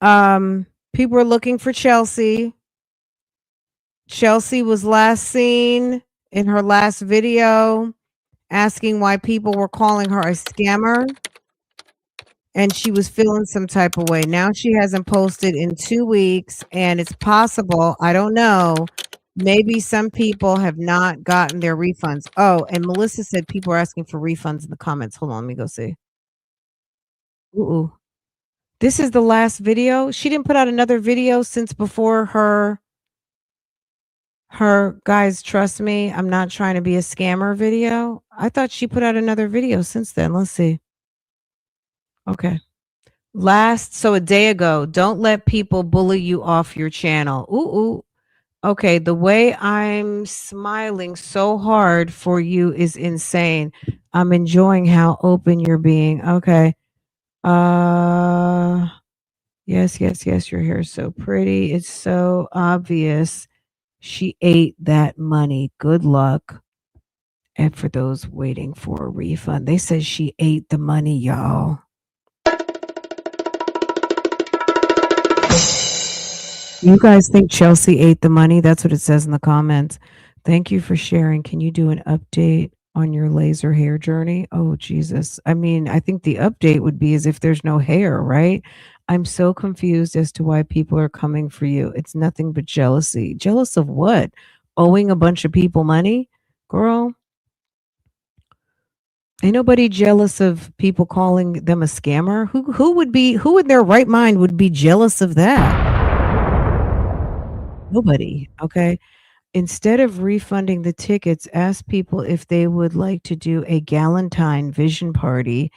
people are looking for Chelsea. Chelsea was last seen in her last video asking why people were calling her a scammer, and she was feeling some type of way. Now she hasn't posted in 2 weeks, and it's possible, I don't know, maybe some people have not gotten their refunds. Oh, and Melissa said people are asking for refunds in the comments. Hold on, let me go see. Ooh. This is the last video? She didn't put out another video since before her guys, trust me, I'm not trying to be a scammer video. I thought she put out another video since then. Let's see. Okay. So a day ago, don't let people bully you off your channel. Ooh. Okay, the way I'm smiling so hard for you is insane. I'm enjoying how open you're being. Okay. Yes, your hair is so pretty. It's so obvious. She ate that money. Good luck. And for those waiting for a refund, they said she ate the money, y'all. You guys think Chelsea ate the money? That's what it says in the comments. Thank you for sharing. Can you do an update on your laser hair journey? Oh, Jesus. I mean, I think the update would be as if there's no hair, right? I'm so confused as to why people are coming for you. It's nothing but jealousy. Jealous of what? Owing a bunch of people money? Girl, ain't nobody jealous of people calling them a scammer. Who in their right mind would be jealous of that? Nobody. Okay. Instead of refunding the tickets, ask people if they would like to do a Galentine vision party.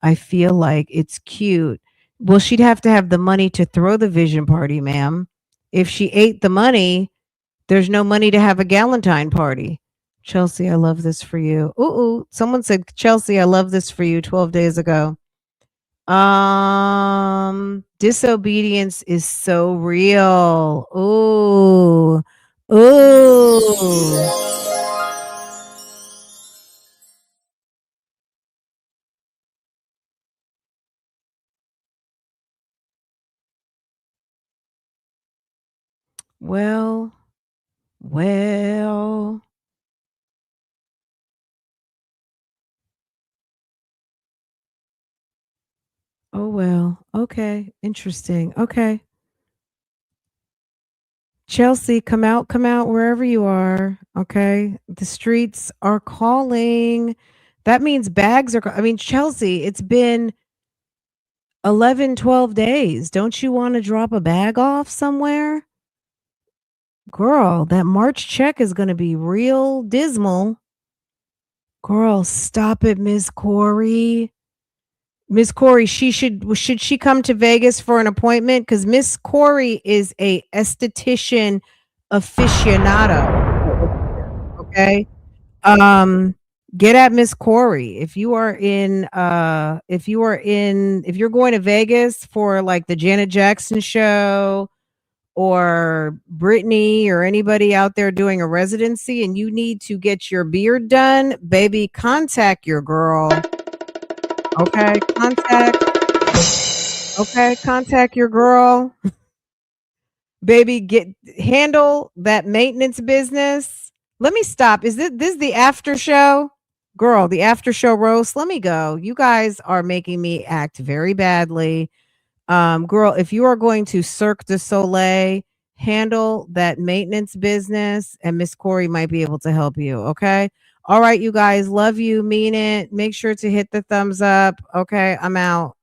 I feel like it's cute. Well, she'd have to have the money to throw the vision party, ma'am. If she ate the money, there's no money to have a Galentine party. Chelsea, I love this for you. Ooh, someone said, Chelsea, I love this for you 12 days ago. Disobedience is so real. Ooh. Ooh. Well. Oh, well. Okay. Interesting. Okay. Chelsea, come out wherever you are. Okay. The streets are calling. That means bags are, I mean, Chelsea, it's been 11, 12 days. Don't you want to drop a bag off somewhere? Girl, that March check is going to be real dismal. Girl, stop it, Miss Corey. Miss Corey, should she come to Vegas for an appointment? Because Miss Corey is a esthetician aficionado. Okay. Get at Miss Corey. If you're going to Vegas for like the Janet Jackson show or Brittany or anybody out there doing a residency and you need to get your beard done, baby, contact your girl. Okay, contact your girl. Baby, handle that maintenance business. Let me stop. Is this the after show? Girl, the after show roast, let me go. You guys are making me act very badly. Girl, if you are going to Cirque du Soleil, handle that maintenance business, and Miss Corey might be able to help you. Okay. All right, you guys, love you, mean it. Make sure to hit the thumbs up. Okay, I'm out.